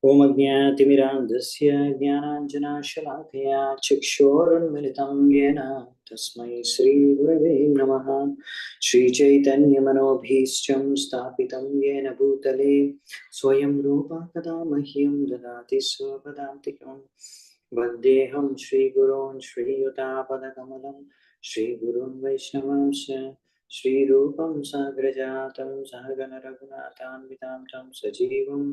ओम अज्ञातिमिरान्धस्य ज्ञानाञ्जनाशलाकया चक्षुरुन्मिलितं येन तस्मै श्रीगुरवे नमः। श्रीचैतन्यमनोभीष्टं स्थापितं येन भूतले स्वयं रूपा कदा मह्यं ददाति स्वपदान्तिकं। वन्देऽहं श्रीगुरून् श्रीयुतापदकमलं श्रीगुरून् वैष्णवांश्च श्रीरूपं साग्रजातं सहगण रघुनाथान्वितां तं सजीवं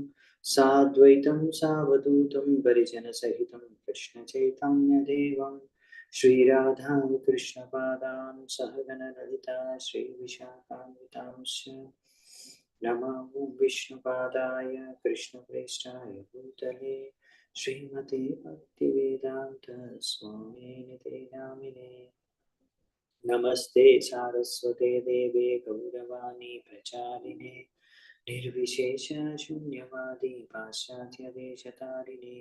साद्वैतं सावधूतं परिजनसहितं कृष्णचैतन्यदेवं श्रीराधा कृष्णपादान् सहगण ललिता श्रीविशाखान्वितांश्च। नमो विष्णुपादाय कृष्णप्रेष्ठाय भूतले श्रीमते भक्तिवेदान्त स्वामिनिते नामिने। नमस्ते सारस्वते देवे गौरवाणी प्रचारिणे निर्विशेष शून्यवादी पाश्चात्यदेशतारिणे।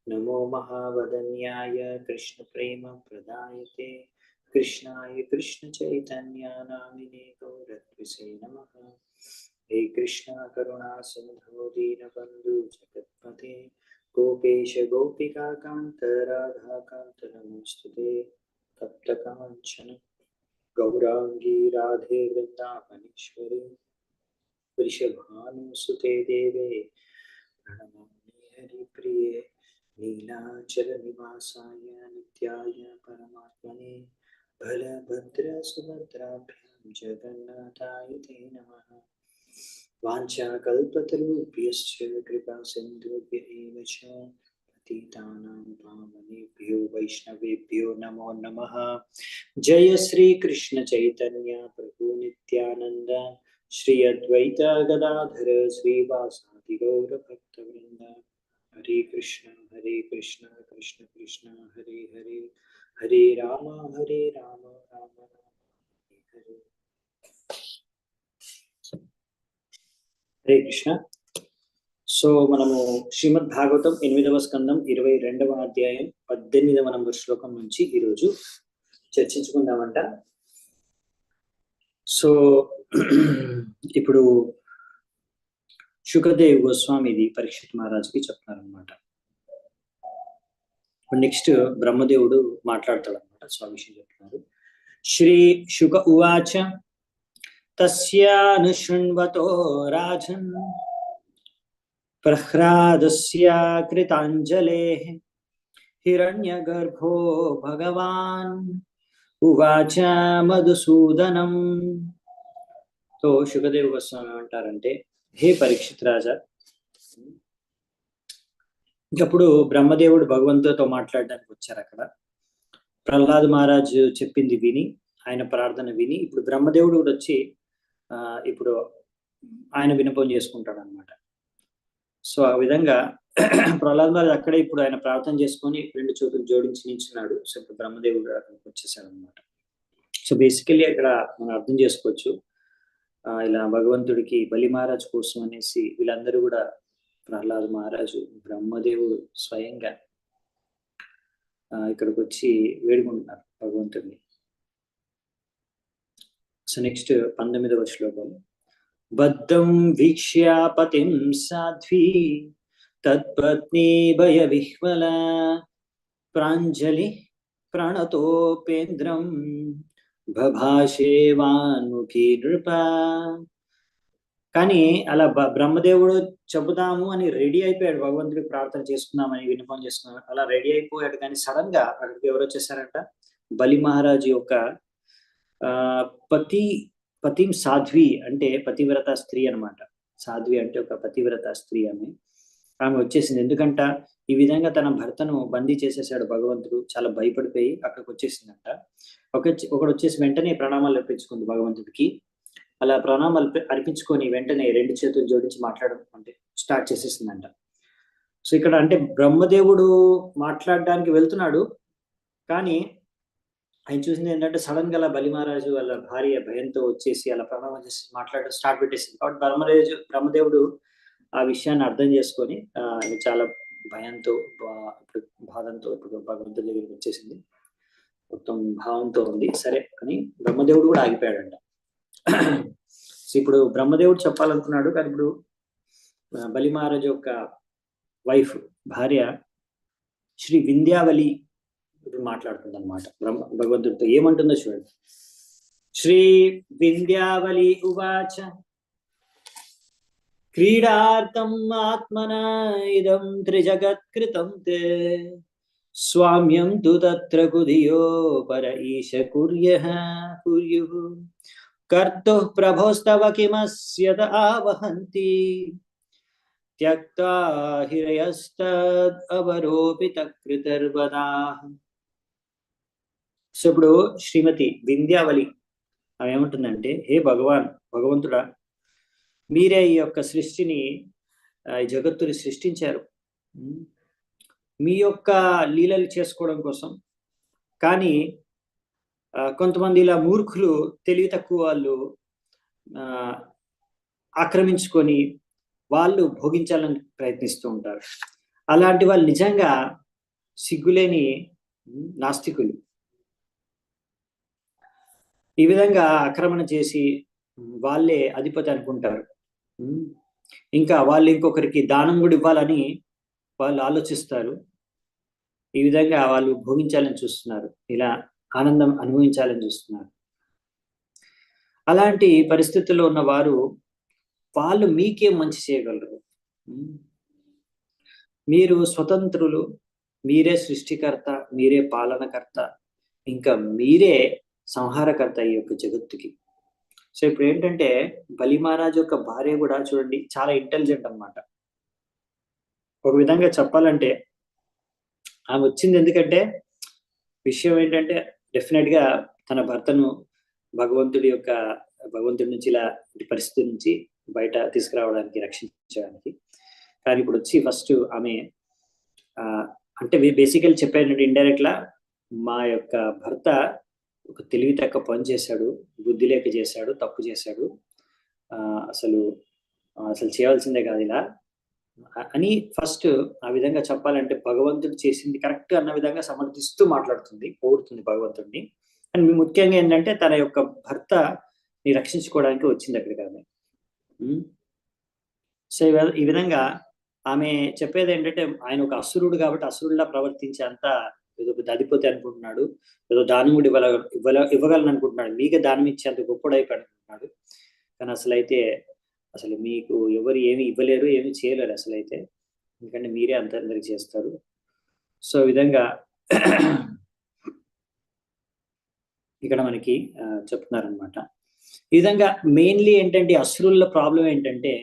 नमो महावदन्याय कृष्ण प्रेम प्रदायते कृष्णाय कृष्ण चैतन्य नामिने गौरत्विषे नमः। हे कृष्णा करुणा सिंधु दीनबंधु जगत्पते गोपेश गोपिका कांत राधा कांत नमोस्तुते। तप्त कांचन गौरांगी राधे वृंदावनेश्वरी वृषभानुसुते देवे प्रणमामि हरिप्रिये। नीलाचल निवासाय नित्याय परमात्मने बलभद्र सुभद्राभ्यां जगन्नाथाय ते नमः। वाञ्छाकल्पतरुभ्यश्च कृपा सिन्धुभ्य एव च पतितानां पावनेभ्यो वैष्णवेभ्यो नमो नमः। जय श्री कृष्ण चैतन्य प्रभु नित्यानंद श्री अद्वैत गदाधर श्रीवासादि गौर भक्तवृंद। हरे कृष्ण कृष्ण कृष्ण हरे हरे हरे राम राम राम हरे। హరే కృష్ణ. సో మనము శ్రీమద్ భాగవతం 8వ స్కందం 22వ అధ్యాయం 18వ నంబర్ శ్లోకం నుంచి ఈరోజు చర్చించుకుందామంట. సో ఇప్పుడు శుకదేవ్ గోస్వామిది పరీక్షిత్ మహారాజుకి చెప్తున్నారనమాట. నెక్స్ట్ బ్రహ్మదేవుడు మాట్లాడతాడు అనమాట. సో ఆ విషయం చెప్తున్నారు. శ్రీ శుక ఉవాచ తస్యానుశృణ్వతో రాజన్ ప్రహ్లాదస్య కృతాంజలేః హిరణ్యగర్భో భగవాన్ ఉవాచ మధుసూదనం. సో శుకదేవ్ గోస్వామి ఏమంటారంటే, హే పరీక్షిత్ రాజా, ఇంకప్పుడు బ్రహ్మదేవుడు భగవంతుడితో మాట్లాడడానికి వచ్చారు. అక్కడ ప్రహ్లాద్ మహారాజు చెప్పింది విని, ఆయన ప్రార్థన విని, ఇప్పుడు బ్రహ్మదేవుడు కూడా వచ్చి ఇప్పుడు ఆయన విన్నపం చేసుకుంటాడు అనమాట. సో ఆ విధంగా ప్రహ్లాద్ మహారాజ్ అక్కడే ఇప్పుడు ఆయన ప్రార్థన చేసుకొని 2 చేతులు జోడించి నిల్చున్నాడు. సో ఇప్పుడు బ్రహ్మదేవుడు అక్కడికి వచ్చేసాడు అనమాట. సో బేసికల్లీ అక్కడ మనం అర్థం చేసుకోవచ్చు, ఇలా భగవంతుడికి బలి మహారాజ్ కోసం అనేసి వీళ్ళందరూ కూడా ప్రహ్లాద్ మహారాజు బ్రహ్మదేవుడు స్వయంగా ఇక్కడికి వచ్చి వేడుకుంటున్నారు భగవంతుడిని. సో నెక్స్ట్ 19వ శ్లోకం. బద్ధం వీక్ష్య పతిం సాధ్వీ తత్పత్ని భయ విహ్వల ప్రాంజలి ప్రణతోపేంద్రం భభాషేవాన్ముఖీ నృప. కానీ అలా బ్రహ్మదేవుడు చెబుదాము అని రెడీ అయిపోయాడు, భగవంతుడికి ప్రార్థన చేసుకుందామని విన్నపం చేసుకున్నాను, అలా రెడీ అయిపోయాడు. కానీ సడన్ గా అక్కడికి ఎవరు వచ్చేసారంట, బలి మహారాజు యొక్క పతిం సాధ్వి అంటే పతివ్రత స్త్రీ అనమాట. సాధ్వి అంటే ఒక పతివ్రత స్త్రీ. ఆమె వచ్చేసింది. ఎందుకంట ఈ విధంగా తన భర్తను బందీ చేసేసాడు భగవంతుడు. చాలా భయపడిపోయి అక్కడికి వచ్చేసిందంట. ఒకడు వచ్చేసి వెంటనే ప్రణామాలు అర్పించుకుంది భగవంతుడికి. అలా ప్రణామాలు అర్పించుకొని వెంటనే 2 చేతులు జోడించి మాట్లాడడం అంటే స్టార్ట్ చేసేసిందంట. సో ఇక్కడ అంటే బ్రహ్మదేవుడు మాట్లాడడానికి వెళ్తున్నాడు, కానీ ఆయన చూసింది ఏంటంటే సడన్ గా బలి మహారాజు వాళ్ళ భార్య భయంతో వచ్చేసి అలా ప్రణామం చేసి మాట్లాడడం స్టార్ట్ పెట్టేసింది. కాబట్టి బ్రహ్మదేవుడు ఆ విషయాన్ని అర్థం చేసుకొని చాలా భయంతో బాధంతో ఇప్పుడు భగవంతుడి దగ్గరికి వచ్చేసింది. మొత్తం భావంతో ఉంది. సరే కానీ బ్రహ్మదేవుడు కూడా ఆగిపోయాడంట. సో ఇప్పుడు బ్రహ్మదేవుడు చెప్పాలనుకున్నాడు, కానీ ఇప్పుడు బలి మహారాజు యొక్క వైఫ్, భార్య శ్రీ వింధ్యావళి ఇప్పుడు మాట్లాడుతుంది అనమాట భగవంతుడితో. ఏమంటుందో చూడండి. శ్రీ వింధ్యావళి ఉవాచ క్రీడార్థం ఆత్మనా ఇదం త్రిజగత్కృతం తే స్వామ్యం తు తత్ర కుధియో పర ఈశ కుర్యః కుర్యుః కర్తుః ప్రభోస్తవ కిమస్యత ఆవహంతి త్యక్తా హిరయస్తద్ అవరోపిత కృతర్వదాః. సో ఇప్పుడు శ్రీమతి వింధ్యావళి ఆమె ఏమంటుందంటే, హే భగవంతుడా, మీరే ఈ యొక్క సృష్టిని, ఈ జగత్తుని సృష్టించారు మీ యొక్క లీలలు చేసుకోవడం కోసం. కానీ కొంతమంది ఇలా మూర్ఖులు, తెలివి తక్కువ వాళ్ళు ఆక్రమించుకొని వాళ్ళు భోగించాలని ప్రయత్నిస్తూ ఉంటారు. అలాంటి వాళ్ళు నిజంగా సిగ్గులేని నాస్తికులు. ఈ విధంగా ఆక్రమణ చేసి వాళ్ళే అధిపతి అనుకుంటారు. ఇంకా వాళ్ళు ఇంకొకరికి దానం కూడా ఇవ్వాలని వాళ్ళు ఆలోచిస్తారు. ఈ విధంగా వాళ్ళు భోగించాలని చూస్తున్నారు, ఇలా ఆనందం అనుభవించాలని చూస్తున్నారు. అలాంటి పరిస్థితుల్లో ఉన్న వారు వాళ్ళు మీకేం మంచి చేయగలరు? మీరు స్వతంత్రులు, మీరే సృష్టికర్త, మీరే పాలనకర్త, ఇంకా మీరే సంహారకర్త ఈ యొక్క జగత్తుకి. సో ఇప్పుడు ఏంటంటే బలి మహారాజు యొక్క భార్య కూడా చూడండి చాలా ఇంటెలిజెంట్ అన్నమాట. ఒక విధంగా చెప్పాలంటే ఆమె వచ్చింది ఎందుకంటే, విషయం ఏంటంటే డెఫినెట్ గా తన భర్తను భగవంతుడి నుంచి ఇలా పరిస్థితి నుంచి బయట తీసుకురావడానికి, రక్షించడానికి. కానీ ఇప్పుడు వచ్చి ఫస్ట్ ఆమె అంటే బేసికల్ చెప్పారంటే ఇండైరెక్ట్ లా, మా యొక్క భర్త ఒక తెలివి తక్కువ పని చేశాడు, బుద్ధి లేక చేశాడు, తప్పు చేశాడు, అసలు చేయాల్సిందే కాదు ఇలా అని ఫస్ట్ ఆ విధంగా చెప్పాలంటే భగవంతుడు చేసింది కరెక్ట్ అన్న విధంగా సమర్థిస్తూ మాట్లాడుతుంది, పొగుడుతుంది భగవంతుడిని. అండ్ ముఖ్యంగా ఏంటంటే తన యొక్క భర్తని రక్షించుకోవడానికి వచ్చింది అక్కడికి ఆమె. సో ఈ విధంగా ఆమె చెప్పేది ఏంటంటే, ఆయన ఒక అసురుడు కాబట్టి అసురుడిలా ప్రవర్తించే అంత ఏదో అధిపతి అనుకుంటున్నాడు, ఏదో దానం కూడా ఇవ్వగలను అనుకుంటున్నాడు, మీకే దానం ఇచ్చేంత గొప్పడైపోయి అనుకుంటున్నాడు. కానీ అసలు మీకు ఎవరు ఏమి ఇవ్వలేరు, ఏమి చేయలేరు అసలైతే, ఎందుకంటే మీరే అందరికి చేస్తారు. సో ఈ విధంగా ఇక్కడ మనకి చెప్తున్నారనమాట. ఈ విధంగా మెయిన్లీ ఏంటంటే అసురుల ప్రాబ్లం ఏంటంటే,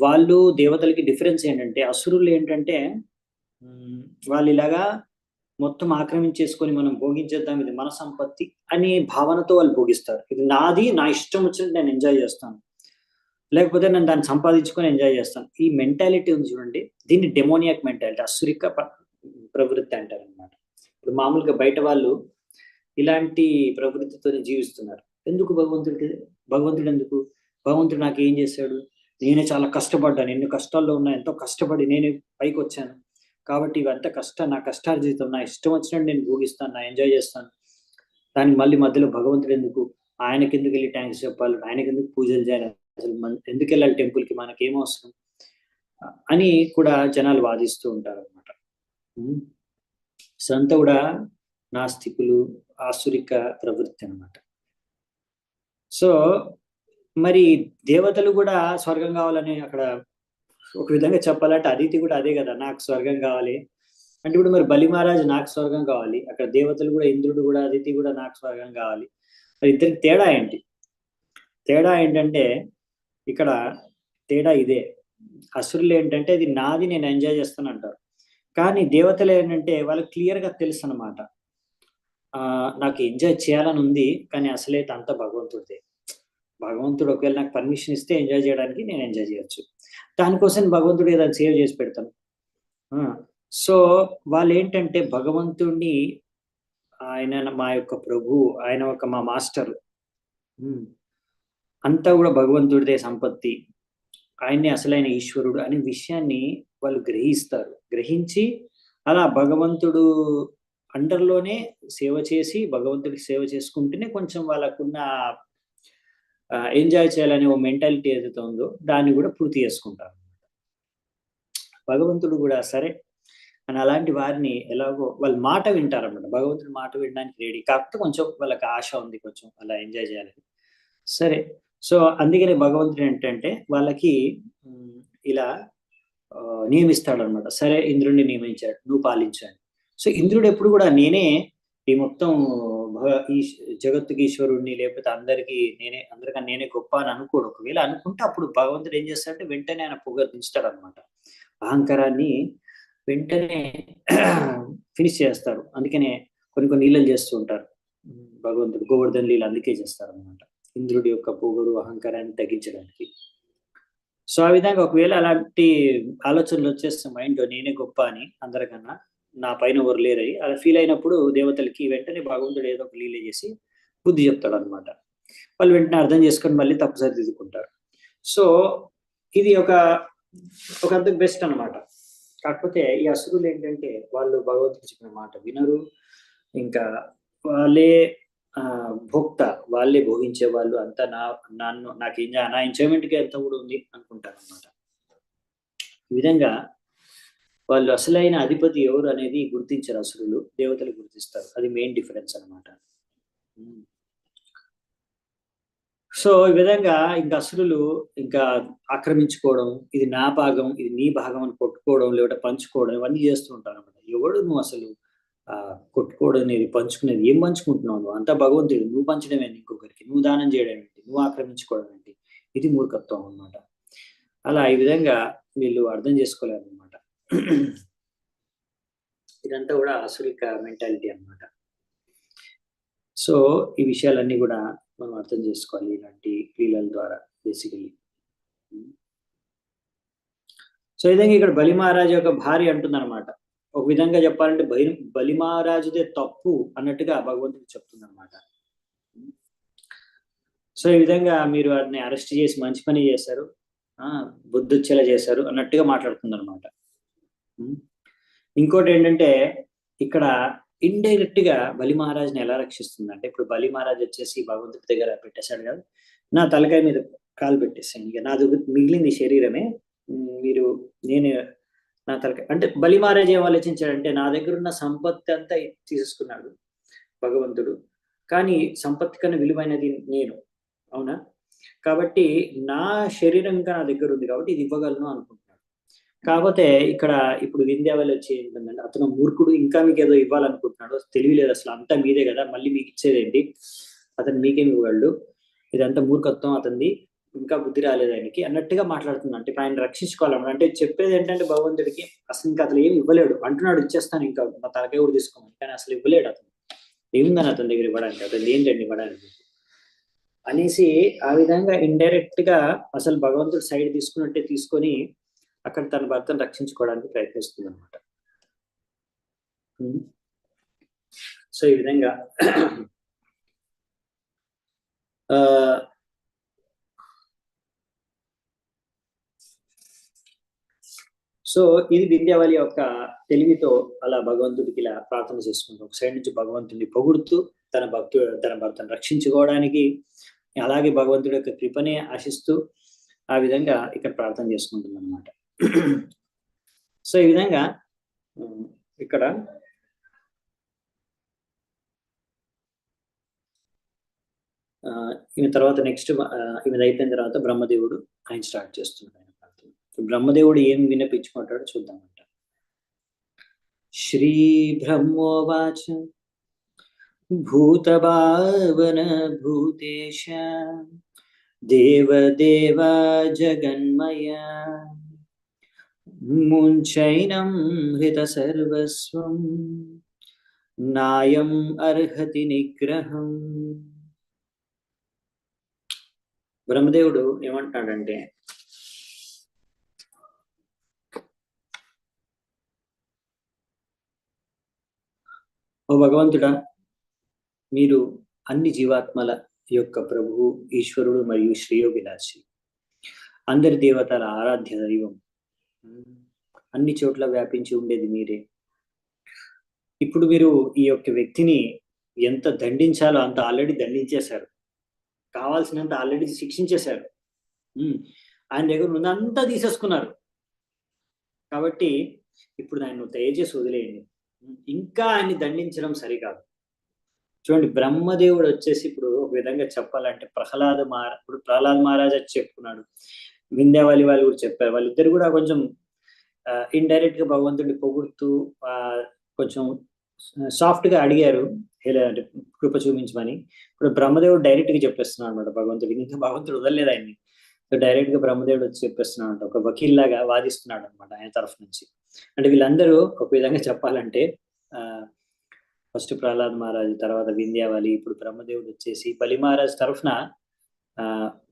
వాళ్ళు దేవతలకి డిఫరెన్స్ ఏంటంటే, అసురులు ఏంటంటే వాళ్ళు ఇలాగా మొత్తం ఆక్రమించేసుకొని మనం భోగించేద్దాం, ఇది మన సంపత్తి అనే భావనతో వాళ్ళు భోగిస్తారు. ఇది నాది, నా ఇష్టం వచ్చినట్టు నేను ఎంజాయ్ చేస్తాను, లేకపోతే నేను దాన్ని సంపాదించుకొని ఎంజాయ్ చేస్తాను. ఈ మెంటాలిటీ ఉంది చూడండి, దీన్ని డెమోనియాక్ మెంటాలిటీ, అసురిక ప్రవృత్తి అంటారు అనమాట. ఇప్పుడు మామూలుగా బయట వాళ్ళు ఇలాంటి ప్రవృత్తితో జీవిస్తున్నారు. ఎందుకు భగవంతుడు ఎందుకు? భగవంతుడు నాకు ఏం చేశాడు? నేనే చాలా కష్టపడ్డాను, ఎన్ని కష్టాల్లో ఉన్నా, ఎంతో కష్టపడి నేనే పైకి వచ్చాను, కాబట్టి ఇవంతా నా కష్టార్జితం, నా ఇష్టం వచ్చినట్టు నేను భోగిస్తాను, నా ఎంజాయ్ చేస్తాను. దానికి మళ్ళీ మధ్యలో భగవంతుడు ఎందుకు? ఆయనకి ఎందుకు వెళ్ళి థ్యాంక్స్ చెప్పాలి, ఆయనకి ఎందుకు పూజలు చేయాలి, అసలు ఎందుకు వెళ్ళాలి టెంపుల్కి, మనకేం అవసరం అని కూడా జనాలు వాదిస్తూ ఉంటారు అనమాట. సో అంతా కూడా నాస్తికులు, ఆసురిక ప్రవృత్తి అనమాట. సో మరి దేవతలు కూడా స్వర్గం కావాలని అక్కడ ఒక విధంగా చెప్పాలంటే అదితి కూడా అదే కదా, నాకు స్వర్గం కావాలి అంటే. ఇప్పుడు మరి బలి మహారాజు నాకు స్వర్గం కావాలి, అక్కడ దేవతలు కూడా, ఇంద్రుడు కూడా, అదితి కూడా నాకు స్వర్గం కావాలి. మరి ఇద్దరికి తేడా ఏంటి? తేడా ఏంటంటే ఇక్కడ తేడా ఇదే. అసురులు ఏంటంటే ఇది నాది, నేను ఎంజాయ్ చేస్తాను అంటారు. కానీ దేవతలు ఏంటంటే వాళ్ళకి క్లియర్ గా తెలుసు అనమాట, నాకు ఎంజాయ్ చేయాలని ఉంది, కానీ అసలైతే అంత భగవంతుడిదే. భగవంతుడు ఒకవేళ నాకు పర్మిషన్ ఇస్తే ఎంజాయ్ చేయడానికి నేను ఎంజాయ్ చేయొచ్చు, దానికోసం భగవంతుడు ఏదైనా సేవ్ చేసి పెడతాను. సో వాళ్ళు ఏంటంటే భగవంతుడిని, ఆయన మా యొక్క ప్రభు, ఆయన ఒక మా మాస్టర్, అంతా కూడా భగవంతుడిదే సంపత్తి, ఆయన్ని అసలైన ఈశ్వరుడు అనే విషయాన్ని వాళ్ళు గ్రహించి అలా భగవంతుడు అండర్లోనే సేవ చేసి భగవంతుడికి సేవ చేసుకుంటేనే కొంచెం వాళ్ళకున్న ఎంజాయ్ చేయాలనే ఓ మెంటాలిటీ ఏదైతే ఉందో దాన్ని కూడా పూర్తి చేసుకుంటారు. భగవంతుడు కూడా సరే అని అలాంటి వారిని ఎలాగో వాళ్ళ మాట వింటారన్నమాట. భగవంతుడి మాట వినడానికి రెడీ. కాకపోతే కొంచెం వాళ్ళకి ఆశ ఉంది, కొంచెం అలా ఎంజాయ్ చేయాలని. సరే. సో అందుకని భగవంతుడు ఏంటంటే వాళ్ళకి ఇలా నియమిస్తాడనమాట. సరే ఇంద్రుడిని నియమించాడు, నువ్వు పాలించాడు. సో ఇంద్రుడు ఎప్పుడు కూడా నేనే ఈ మొత్తం ఈ జగత్తుకి ఈశ్వరుడిని, లేకపోతే అందరికన్నా నేనే గొప్ప అని అనుకోడు. ఒకవేళ అనుకుంటే అప్పుడు భగవంతుడు ఏం చేస్తాడంటే వెంటనే ఆయన పొగ దించుతాడు అనమాట. అహంకారాన్ని వెంటనే ఫినిష్ చేస్తారు. అందుకనే కొన్ని నీళ్ళలు చేస్తూ ఉంటారు భగవంతుడు. గోవర్ధన్ లీల అందుకే చేస్తారు అనమాట, ఇంద్రుడి యొక్క పొగరు అహంకారాన్ని తగ్గించడానికి. సో ఆ విధంగా ఒకవేళ అలాంటి ఆలోచనలు వచ్చేస్తే మైండ్ నేనే గొప్ప అని, అందరికన్నా నా పైన ఎవరు లేరని అలా ఫీల్ అయినప్పుడు దేవతలకి వెంటనే భగవంతుడు ఏదో ఒక లీల చేసి బుద్ధి చెప్తాడు అనమాట. వాళ్ళు వెంటనే అర్థం చేసుకొని మళ్ళీ తప్పు సరిదిద్దుకుంటారు. సో ఇది ఒక అంతకు బెస్ట్ అనమాట. కాకపోతే ఈ అసురులు ఏంటంటే వాళ్ళు భగవంతుడు చెప్పిన మాట వినరు, ఇంకా వాళ్ళే భోక్త, వాళ్ళే భోగించే వాళ్ళు, అంతా నాకు నా ఎంజాయ్మెంట్కి ఎంత కూడా ఉంది అనుకుంటారు అనమాట. ఈ విధంగా వాళ్ళు అసలైన అధిపతి ఎవరు అనేది గుర్తించరు అసురులు, దేవతలు గుర్తిస్తారు. అది మెయిన్ డిఫరెన్స్ అనమాట. సో ఈ విధంగా ఇంకా అసురులు ఇంకా ఆక్రమించుకోవడం, ఇది నా భాగం, ఇది నీ భాగం అని కొట్టుకోవడం, లేకపోతే పంచుకోవడం, ఇవన్నీ చేస్తూ ఉంటారు అనమాట. ఎవడు నువ్వు అసలు కొట్టుకోవడం అనేది, పంచుకునేది? ఏం పంచుకుంటున్నావు నువ్వు? అంతా భగవంతుడు, నువ్వు పంచడం ఏంటి ఇంకొకరికి? నువ్వు దానం చేయడం ఏంటి? నువ్వు ఆక్రమించుకోవడం ఏంటి? ఇది మూర్ఖత్వం అనమాట. అలా ఈ విధంగా వీళ్ళు అర్థం చేసుకోలేరు అనమాట. ఇదంతా కూడా అసురిక మెంటాలిటీ అనమాట. సో ఈ విషయాలన్నీ కూడా మనం అర్థం చేసుకోవాలి ఇలాంటి లీలల ద్వారా బేసికలీ. సో ఈ విధంగా ఇక్కడ బలి మహారాజు యొక్క భార్య అంటుందన్నమాట. ఒక విధంగా చెప్పాలంటే బలి మహారాజుదే తప్పు అన్నట్టుగా భగవంతుడు చెప్తుందన్నమాట. సో ఈ విధంగా మీరు వాటిని అరెస్ట్ చేసి మంచి పని చేశారు, బుద్ధి వచ్చేలా చేశారు అన్నట్టుగా మాట్లాడుతుందన్నమాట. ఇంకోటి ఏంటంటే ఇక్కడ ఇండైరెక్ట్ గా బలి మహారాజుని ఎలా రక్షిస్తుందంటే, ఇప్పుడు బలి మహారాజు వచ్చేసి భగవంతుడి దగ్గర పెట్టేశాడు కదా, నా తలకాయ మీద కాలు పెట్టేసాను, ఇక నా దగ్గర మిగిలింది శరీరమే, మీరు నేను నా తలకాయ అంటే బలి మహారాజు ఏం ఆలోచించాడంటే, నా దగ్గర ఉన్న సంపత్తి అంతా తీసుకున్నాడు భగవంతుడు, కానీ సంపత్తి కన్నా విలువైనది నేను, అవునా? కాబట్టి నా శరీరం ఇంకా నా దగ్గర ఉంది కాబట్టి ఇది ఇవ్వగలను అనుకుంటున్నాడు. కాకపోతే ఇక్కడ ఇప్పుడు వింధ్యావళి వచ్చి ఏంటంటే, అతను మూర్ఖుడు, ఇంకా మీకు ఏదో ఇవ్వాలనుకుంటున్నాడు, తెలివి లేదు అసలు, అంతా మీదే కదా, మళ్ళీ మీకు ఇచ్చేదేంటి, అతను మీకేమి ఇవ్వగలడు, ఇదంతా మూర్ఖత్వం అతనిది, ఇంకా బుద్ధి రాలేదు ఆయనకి అన్నట్టుగా మాట్లాడుతుంది. అంటే ఆయన రక్షించుకోవాలన్నమాట. అంటే చెప్పేది ఏంటంటే భగవంతుడికి అసలు ఇంకా అతను ఏమి ఇవ్వలేడు, అంటున్నాడు ఇచ్చేస్తాను ఇంకా మా తలకాయ కూడా తీసుకోమని, కానీ అసలు ఇవ్వలేడు. అతను ఏముందని అతని దగ్గర ఇవ్వడానికి, అతను ఏంటండి ఇవ్వడానికి అనేసి ఆ విధంగా ఇండైరెక్ట్ గా అసలు భగవంతుడు సైడ్ తీసుకున్నట్టే తీసుకొని అక్కడ తన భర్తను రక్షించుకోవడానికి ప్రయత్నిస్తుంది అనమాట. సో ఈ విధంగా సో ఇది వింధ్యావళి యొక్క తెలివితో అలా భగవంతుడికి ఇలా ప్రార్థన చేసుకుంటాం. ఒక సైడ్ నుంచి భగవంతుడిని పొగుడుతూ తన భర్తను రక్షించుకోవడానికి, అలాగే భగవంతుడి యొక్క కృపనే ఆశిస్తూ ఆ విధంగా ఇక్కడ ప్రార్థన చేసుకుంటుంది అనమాట. సో ఈ విధంగా ఇక్కడ ఈమె తర్వాత నెక్స్ట్ ఈమె అయిపోయిన తర్వాత బ్రహ్మదేవుడు ఆయన స్టార్ట్ చేస్తున్నాడు ఆయన ప్రార్థన. బ్రహ్మదేవుడు ఏం వినిపించుకుంటాడో చూద్దామంట. శ్రీ బ్రహ్మోవాచ భూతభావన భూతేశ దేవదేవ జగన్మయ ముంచైనం హృత సర్వస్వం నాయం అర్హతి నిగ్రహం. బ్రహ్మదేవుడు ఏమంటాడంటే, ఓ భగవంతుడా, మీరు అన్ని జీవాత్మల యొక్క ప్రభువు, ఈశ్వరుడు మరియు శ్రేయోభిలాషి, అందరి దేవతల ఆరాధ్య దైవం, అన్ని చోట్ల వ్యాపించి ఉండేది మీరే. ఇప్పుడు మీరు ఈ యొక్క వ్యక్తిని ఎంత దండించాలో అంత ఆల్రెడీ దండించేశారు, కావాల్సినంత ఆల్రెడీ శిక్షించేశారు, ఆయన దగ్గర ఉన్నంతా తీసేసుకున్నారు. కాబట్టి ఇప్పుడు ఆయన దయచేసి వదిలేయండి, ఇంకా ఆయన్ని దండించడం సరికాదు. చూడండి, బ్రహ్మదేవుడు వచ్చేసి ఇప్పుడు ఒక విధంగా చెప్పాలంటే ఇప్పుడు ప్రహ్లాద్ మహారాజ్ వచ్చి చెప్పుకున్నాడు, వింధ్యావళి వాళ్ళు కూడా చెప్పారు. వాళ్ళిద్దరు కూడా కొంచెం ఇండైరెక్ట్ గా భగవంతుడిని పొగుడుతూ కొంచెం సాఫ్ట్ గా అడిగారు, అంటే కృప చూపించమని. ఇప్పుడు బ్రహ్మదేవుడు డైరెక్ట్ గా చెప్పేస్తున్నాడు అనమాట భగవంతుడికి. ఇంకా భగవంతుడు వదలలేదు ఆయన్ని. సో డైరెక్ట్ గా బ్రహ్మదేవుడు వచ్చి చెప్పేస్తున్నాడు, ఒక వకీల్ లాగా వాదిస్తున్నాడు అనమాట ఆయన తరఫు నుంచి. అంటే వీళ్ళందరూ ఒక విధంగా చెప్పాలంటే ఫస్ట్ ప్రహ్లాద్ మహారాజు, తర్వాత వింధ్యావళి, ఇప్పుడు బ్రహ్మదేవుడు వచ్చేసి బలి మహారాజ్ తరఫున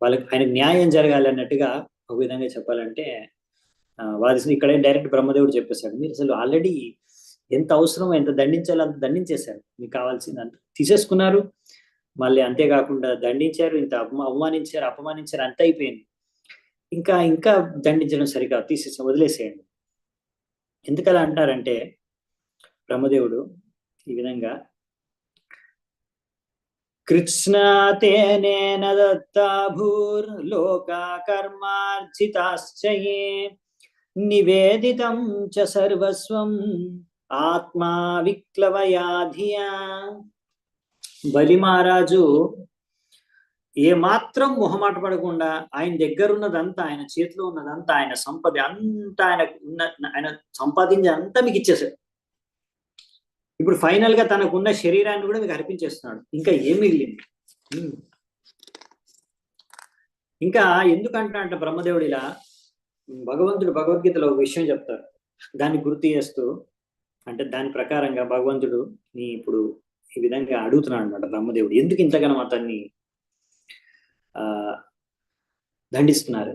వాళ్ళకి ఆయన న్యాయం జరగాలి అన్నట్టుగా ఒక విధంగా చెప్పాలంటే వాదిస్తుంది. ఇక్కడ డైరెక్ట్ బ్రహ్మదేవుడు చెప్పేశాడు, మీరు అసలు ఆల్రెడీ ఎంత అవసరమో ఎంత దండించాలో అంత దండించేశారు, మీకు కావాల్సింది అంత తీసేసుకున్నారు, మళ్ళీ అంతేకాకుండా దండించారు, ఇంత అవమానించారు, అపమానించారు, అంత అయిపోయింది. ఇంకా ఇంకా దండించడం సరికాదు, తీసేసి వదిలేసేయండి. ఎందుకలా అంటారంటే బ్రహ్మదేవుడు ఈ విధంగా, కృష్ణాతేనేన దత్తా భూర్లోకా కర్మార్జితాశ్చయే నివేదితం చ సర్వస్వం ఆత్మా విక్లవయాధియా. బలి మహారాజు ఏమాత్రం మొహమాట పడకుండా ఆయన దగ్గర ఉన్నదంతా, ఆయన చేతిలో ఉన్నదంతా, ఆయన సంపద అంతా, ఆయన సంపాదించి అంతా మీకు ఇచ్చేసాడు. ఇప్పుడు ఫైనల్ గా తనకున్న శరీరాన్ని కూడా మీకు అర్పించేస్తున్నాడు, ఇంకా ఏం మిగిలింది. ఇంకా ఎందుకంటే బ్రహ్మదేవుడు ఇలా, భగవంతుడు భగవద్గీతలో ఒక విషయం చెప్తారు, దాన్ని గుర్తు చేస్తూ, అంటే దాని ప్రకారంగా భగవంతుడు నీ ఇప్పుడు ఈ విధంగా అడుగుతున్నాడు అనమాట బ్రహ్మదేవుడు, ఎందుకు ఇంతగానో అతన్ని దండిస్తున్నారు,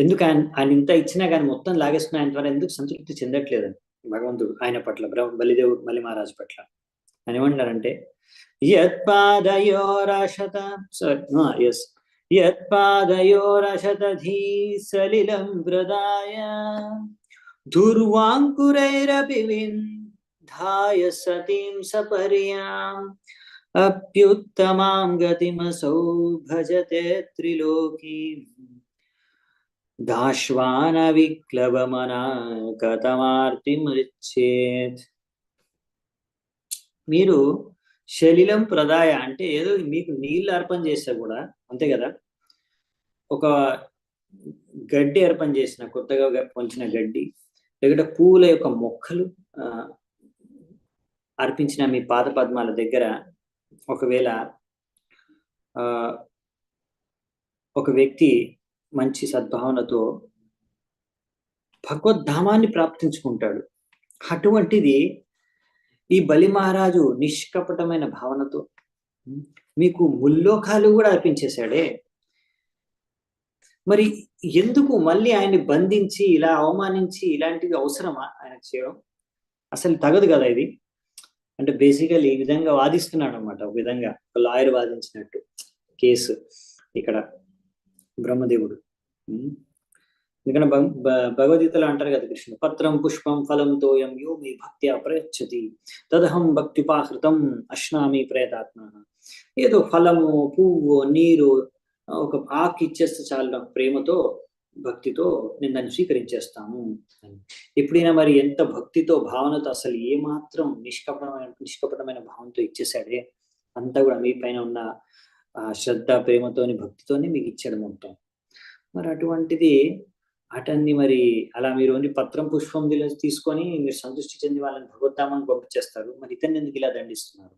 ఎందుకు ఆయన ఇంత ఇచ్చినా కానీ మొత్తం లాగేస్తున్నా ఆయన ద్వారా ఎందుకు సంతృప్తి చెందట్లేదని భగవంతుడు ఆయన పట్ల, బలి మహారాజు పట్ల. అని ఏమంటారంటే, యత్పాదయోరశతధీ సలిలం ప్రదాయ దుర్వాంకురైరపి వింధాయ సతీం సపర్యాం అప్యుత్తమాం గతిమసౌ భజతే త్రిలోకీం దాశ్వాన విక్లవమనా కథమార్తిమృచ్చేత్. మీరు శలిలం ప్రదాయ అంటే ఏదో మీకు నీళ్ళు అర్పణ చేస్తే కూడా అంతే కదా, ఒక గడ్డి అర్పణ చేసిన, కొత్తగా పొంచిన గడ్డి, లేకుంటే పూల యొక్క మొక్కలు అర్పించిన మీ పాద పద్మాల దగ్గర ఒకవేళ ఒక వ్యక్తి మంచి సద్భావనతో భగవద్ధామాన్ని ప్రాప్తించుకుంటాడు. అటువంటిది ఈ బలి మహారాజు నిష్కపటమైన భావనతో మీకు ముల్లోకాలు కూడా అర్పించేశాడే, మరి ఎందుకు మళ్ళీ ఆయన్ని బంధించి ఇలా అవమానించి ఇలాంటివి అవసరమా ఆయనకు చేయడం? అసలు తగదు కదా ఇది. అంటే బేసికల్లీ ఈ విధంగా వాదిస్తున్నాడు అనమాట, ఒక విధంగా ఒక లాయర్ వాదించినట్టు కేసు ఇక్కడ బ్రహ్మదేవుడు. ఎందుకంటే భగవద్గీతలో అంటారు కదా కృష్ణుడు, పత్రం పుష్పం ఫలం తోయం యో మీ భక్త్యా ప్రయచ్చతి తదహం భక్తిపాహృతం అశ్నామి ప్రయతాత్మ. ఏదో ఫలము, పువ్వు, నీరు, ఒక ఆకు ఇచ్చేస్తే చాలు, నాకు ప్రేమతో భక్తితో నేను దాన్ని స్వీకరించేస్తాను. ఎప్పుడైనా మరి ఎంత భక్తితో భావనతో, అసలు ఏమాత్రం నిష్కపటమైన భావంతో ఇచ్చేసాడే, అంతా కూడా మీ పైన ఉన్న శ్రద్ధ, ప్రేమతోని, భక్తితోని మీకు ఇచ్చాడు మొత్తం. మరి అటువంటిది అటన్ని మరి అలా మీరు ఓన్లీ పత్రం పుష్పం తీసుకొని మీరు సంతృష్టి చెంది వాళ్ళని భగవద్ధామాన్ని పంపించేస్తారు, మరి ఇతన్ని ఎందుకు ఇలా దండిస్తున్నారు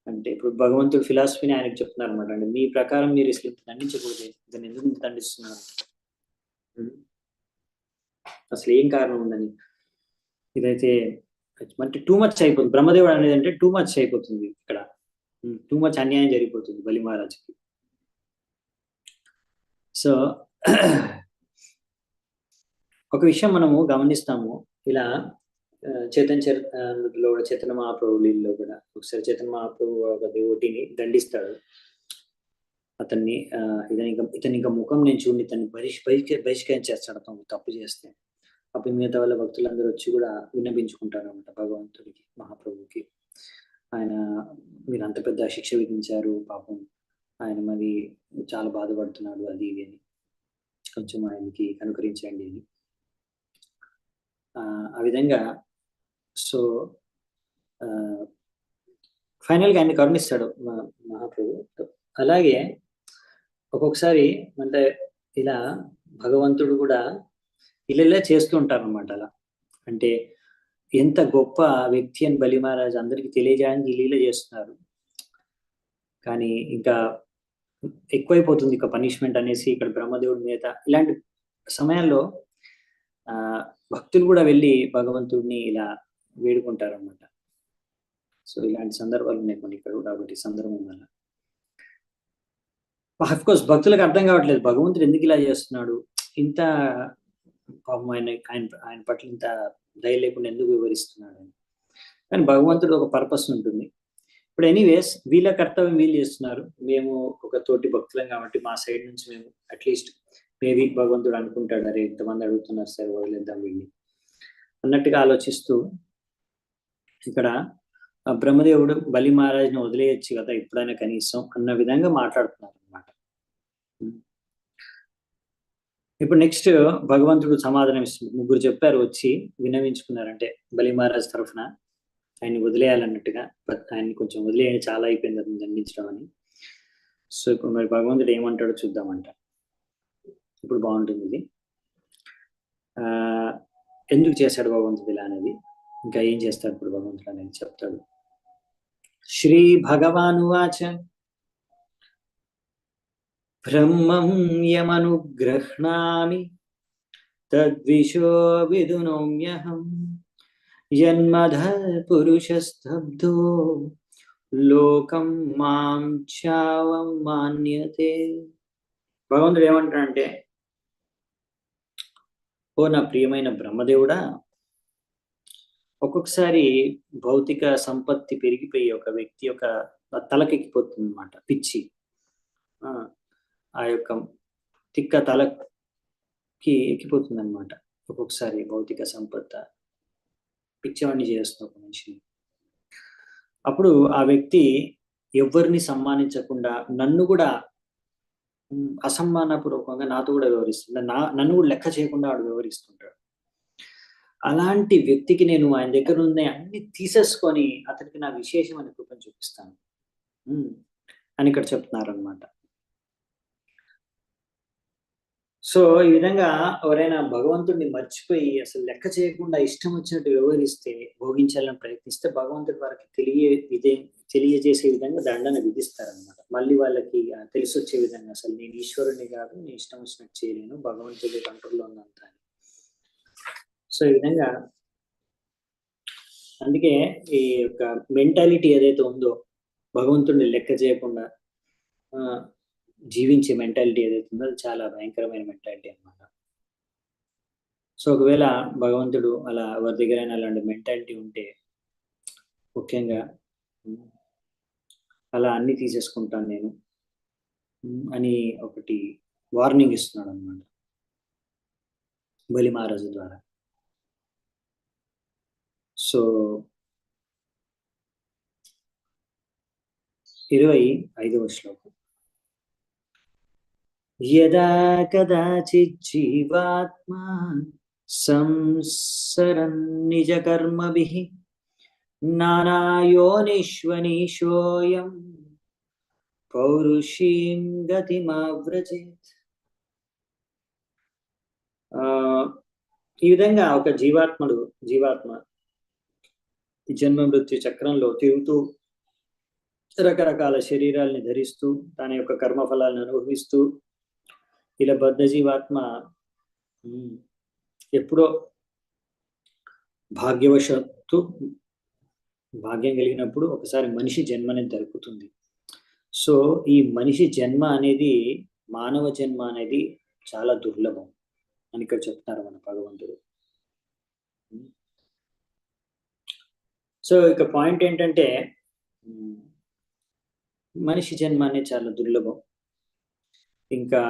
అంటే ఇప్పుడు భగవంతుడు ఫిలాసఫీని ఆయనకు చెప్తున్నారు అనమాట. అంటే మీ ప్రకారం మీరు ఇట్లా దండించకూడదు, దాన్ని ఎందుకు దండిస్తున్నారు, అసలు ఏం కారణం ఉందని. ఇదైతే అంటే టూ మచ్ అయిపోతుంది. బ్రహ్మదేవుడు అనేది అంటే టూ మచ్ అయిపోతుంది, ఇక్కడ టూ మచ్ అన్యాయం జరిగిపోతుంది బలి మహారాజుకి. సో ఒక విషయం మనము గమనిస్తాము, ఇలా చైతన్యలో కూడా, చైతన్య మహాప్రభు లీలలో కూడా ఒకసారి చైతన్య మహాప్రభు ఒక దేవటిని దండిస్తాడు, అతన్ని ఇతని ఇంకా ముఖం నేను చూడండి, ఇతన్ని బహిష్కరించేస్తాడు అతను తప్పు చేస్తే. అప్పుడు మిగతా వాళ్ళ భక్తులందరూ వచ్చి కూడా విన్నపించుకుంటారు అనమాట భగవంతుడికి, మహాప్రభుకి, ఆయన మీరు అంత పెద్ద శిక్ష విధించారు, పాపం ఆయన మరి చాలా బాధపడుతున్నాడు, అది ఇది అని, కొంచెం ఆయనకి కనుకరించండి అని. ఆ విధంగా సో ఫైనల్గా ఆయన కరుణిస్తాడు మహాప్రభు. అలాగే ఒక్కొక్కసారి అంటే ఇలా భగవంతుడు కూడా ఇలా చేస్తూ ఉంటారు అనమాట. అలా అంటే ఎంత గొప్ప వ్యక్తి అని బలి మహారాజ్ అందరికి తెలియజేయడానికి లీల చేస్తున్నారు. కానీ ఇంకా ఎక్కువైపోతుంది ఇక పనిష్మెంట్ అనేసి ఇక్కడ బ్రహ్మదేవుడి మీద ఇలాంటి సమయాల్లో ఆ భక్తులు కూడా వెళ్ళి భగవంతుడిని ఇలా వేడుకుంటారు అనమాట. సో ఇలాంటి సందర్భాలు ఉన్నాయి కొన్ని ఇక్కడ కూడా ఒకటి సందర్భం వల్ల. అఫ్ కోర్స్ భక్తులకు అర్థం కావట్లేదు భగవంతుడు ఎందుకు ఇలా చేస్తున్నాడు, ఇంత పాపం ఆయన ఆయన ఆయన పట్ల ఇంత దయ లేకుండా ఎందుకు వివరిస్తున్నాడు అని. కానీ భగవంతుడు ఒక పర్పస్ ఉంటుంది. ఇప్పుడు ఎనీవేస్ వీళ్ళ కర్తవ్యం వీళ్ళు చేస్తున్నారు, మేము ఒక తోటి భక్తులం కాబట్టి మా సైడ్ నుంచి మేము అట్లీస్ట్ మేబీ భగవంతుడు అనుకుంటాడు, అరే ఇంతమంది అడుగుతున్నారు సరే వదిలేద్దాం వీళ్ళని అన్నట్టుగా ఆలోచిస్తూ ఇక్కడ బ్రహ్మదేవుడు బలి మహారాజ్ని వదిలేయచ్చు కదా ఎప్పుడైనా కనీసం అన్న విధంగా మాట్లాడుతున్నారు అనమాట. ఇప్పుడు నెక్స్ట్ భగవంతుడు సమాధానం ఇస్తుంది. ముగ్గురు చెప్పారు వచ్చి వినవించుకున్నారంటే బలి మహారాజ్ తరఫున ఆయన్ని వదిలేయాలన్నట్టుగా, ఆయన్ని కొంచెం వదిలేయని చాలా అయిపోయింది అతను దండించడం అని. సో ఇప్పుడు మరి భగవంతుడు ఏమంటాడో చూద్దామంట. ఇప్పుడు బాగుంటుంది ఇది. ఎందుకు చేశాడు భగవంతుడు ఇలా అనేది, ఇంకా ఏం చేస్తాడు ఇప్పుడు భగవంతుడు అనేది చెప్తాడు. శ్రీ భగవానువాచ బ్రహ్మం యమనుగ్రహ్ణామి తద్విషో విదునోమ్యహం జన్మధ పురుషస్తబ్ధో లోకం మాం చావం మాన్యతే. భగవంతుడు ఏమంటాడంటే, ఓ నా ప్రియమైన బ్రహ్మదేవుడా, ఒక్కొక్కసారి భౌతిక సంపత్తి పెరిగిపోయి ఒక వ్యక్తి యొక్క తలకెక్కిపోతుంది అనమాట, పిచ్చి. ఆ యొక్క తిక్క తలకి ఎక్కిపోతుంది అనమాట ఒక్కొక్కసారి భౌతిక సంపద పిచ్చివాడిని చేస్తుంది ఒక మనిషిని. అప్పుడు ఆ వ్యక్తి ఎవరిని సమ్మానించకుండా నన్ను కూడా అసమ్మానపూర్వకంగా నాతో కూడా వ్యవహరిస్తుంది, నన్ను కూడా లెక్క చేయకుండా వాడు వ్యవహరిస్తుంటాడు. అలాంటి వ్యక్తికి నేను ఆయన దగ్గర ఉన్న అన్ని తీసేసుకొని అతనికి నా విశేషమైన కృపను చూపిస్తాను అని ఇక్కడ చెప్తున్నారు అనమాట. సో ఈ విధంగా ఎవరైనా భగవంతుడిని మర్చిపోయి అసలు లెక్క చేయకుండా ఇష్టం వచ్చినట్టు వ్యవహరిస్తే, భోగించాలని ప్రయత్నిస్తే భగవంతుడి వారికి తెలియజేసే విధంగా దండన విధిస్తారనమాట. మళ్ళీ వాళ్ళకి తెలిసి వచ్చే విధంగా అసలు నేను ఈశ్వరుని కాదు, నేను ఇష్టం వచ్చినట్టు చేయలేను, భగవంతుడి కంట్రోల్లో ఉన్నంత అని. సో ఈ విధంగా అందుకే ఈ యొక్క మెంటాలిటీ ఏదైతే ఉందో భగవంతుడిని లెక్క చేయకుండా జీవించే మెంటాలిటీ ఏదైతే ఉందో అది చాలా భయంకరమైన మెంటాలిటీ అన్నమాట. సో ఒకవేళ భగవంతుడు అలా ఎవరి దగ్గరైనా అలాంటి మెంటాలిటీ ఉంటే ముఖ్యంగా అలా అన్ని తీసేసుకుంటాను నేను అని ఒకటి వార్నింగ్ ఇస్తున్నాడు అనమాట బలి మహారాజు ద్వారా. సో 25వ శ్లోకం. యదా కదాచిత్ జీవాత్మా సంసరన్ నిజ కర్మభిః నానాయోనిష్వనీశోయం పౌరుషీం గతిమావ్రజేత్. ఈ విధంగా ఒక జీవాత్మ జన్మ మృత్యు చక్రంలో తిరుగుతూ రకరకాల శరీరాల్ని ధరిస్తూ తన యొక్క కర్మఫలాలను అనుభవిస్తూ ఇలా బద్ధ జీవాత్మ ఎప్పుడో భాగ్యవశత్తు భాగ్యం కలిగినప్పుడు ఒకసారి మనిషి జన్మని దొరుకుతుంది. సో ఈ మనిషి జన్మ అనేది, మానవ జన్మ అనేది చాలా దుర్లభం అని ఇక్కడ చెప్తున్నారు మన భగవంతుడు. సో ఇక పాయింట్ ఏంటంటే మనిషి జన్మ అనేది చాలా దుర్లభం. ఇంకా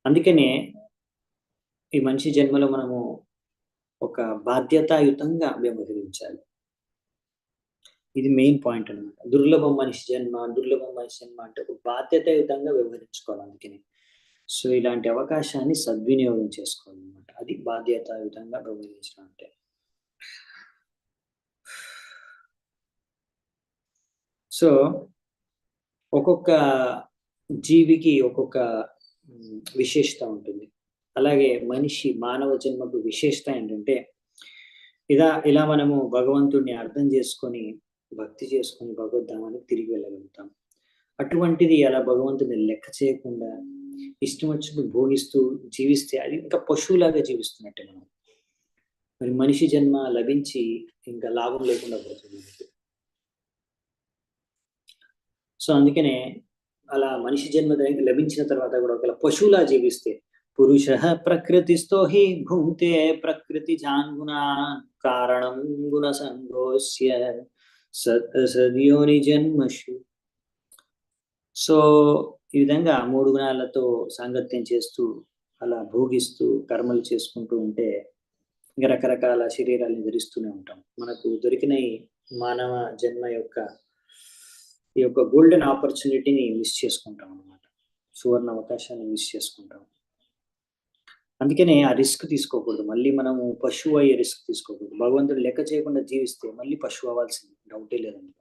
అందుకనే ఈ మనిషి జన్మలో మనము ఒక బాధ్యతాయుతంగా వ్యవహరించాలి. ఇది మెయిన్ పాయింట్ అనమాట. దుర్లభం మనిషి జన్మ అంటే ఒక బాధ్యతాయుతంగా వ్యవహరించుకోవాలి. అందుకని సో ఇలాంటి అవకాశాన్ని సద్వినియోగం చేసుకోవాలన్నమాట. అది బాధ్యతాయుతంగా వ్యవహరించడం అంటే. సో ఒక్కొక్క జీవికి ఒక్కొక్క విశేషత ఉంటుంది. అలాగే మానవ జన్మకు విశేషత ఏంటంటే ఇలా మనము భగవంతుడిని అర్థం చేసుకొని, భక్తి చేసుకొని భగవద్ధామానికి తిరిగి వెళ్ళగలుగుతాం. అటువంటిది అలా భగవంతుడిని లెక్క చేయకుండా ఇష్టం వచ్చినట్టు భోగిస్తూ జీవిస్తే అది ఇంకా పశువులాగా జీవిస్తున్నట్టే మనం. మరి మనిషి జన్మ లభించి ఇంకా లాభం లేకుండా పోతుంది. సో అందుకనే అలా మనిషి జన్మ లభించిన తర్వాత కూడా ఒకవేళ పశువులా జీవిస్తే పురుష ప్రకృతిస్థో హి భుంక్తే ప్రకృతి జాన్గుణ కారణం గుణ సంగోస్య సద్యోని జన్మషు. సో ఈ విధంగా 3 గుణాలతో సాంగత్యం చేస్తూ అలా భోగిస్తూ కర్మలు చేసుకుంటూ ఉంటే ఇంకా రకరకాల శరీరాలను ధరిస్తూనే ఉంటాం. మనకు దొరికిన ఈ మానవ జన్మ ఈ యొక్క గోల్డెన్ ఆపర్చునిటీని మిస్ చేసుకుంటాం అన్నమాట. సువర్ణ అవకాశాన్ని మిస్ చేసుకుంటాం. అందుకనే ఆ రిస్క్ తీసుకోకూడదు. మళ్ళీ మనము పశువు అయ్యే రిస్క్ తీసుకోకూడదు. భగవంతుడు లెక్క చేయకుండా జీవిస్తే మళ్ళీ పశువు అవ్వాల్సింది, డౌటే లేదండి.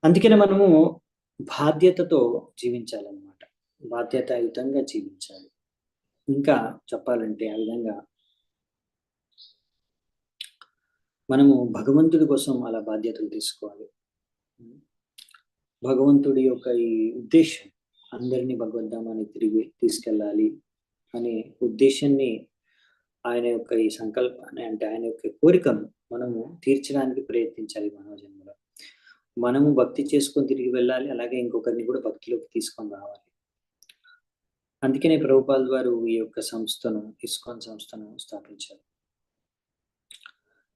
అందుకనే మనము బాధ్యతతో జీవించాలన్నమాట. బాధ్యతాయుతంగా జీవించాలి. ఇంకా చెప్పాలంటే ఆ విధంగా మనము భగవంతుడి కోసం అలా బాధ్యతలు తీసుకోవాలి. భగవంతుడి యొక్క ఈ ఉద్దేశం అందరినీ భగవద్ధామానికి తిరిగి తీసుకెళ్ళాలి అనే ఉద్దేశాన్ని, ఆయన యొక్క ఈ సంకల్పాన్ని, అంటే ఆయన యొక్క కోరికను మనము తీర్చడానికి ప్రయత్నించాలి మానవ జన్మలో. మనము భక్తి చేసుకొని తిరిగి వెళ్ళాలి, అలాగే ఇంకొకరిని కూడా భక్తిలోకి తీసుకొని రావాలి. అందుకనే ప్రభుపాల్ వారు ఈ యొక్క ఇస్కాన్ సంస్థను స్థాపించారు.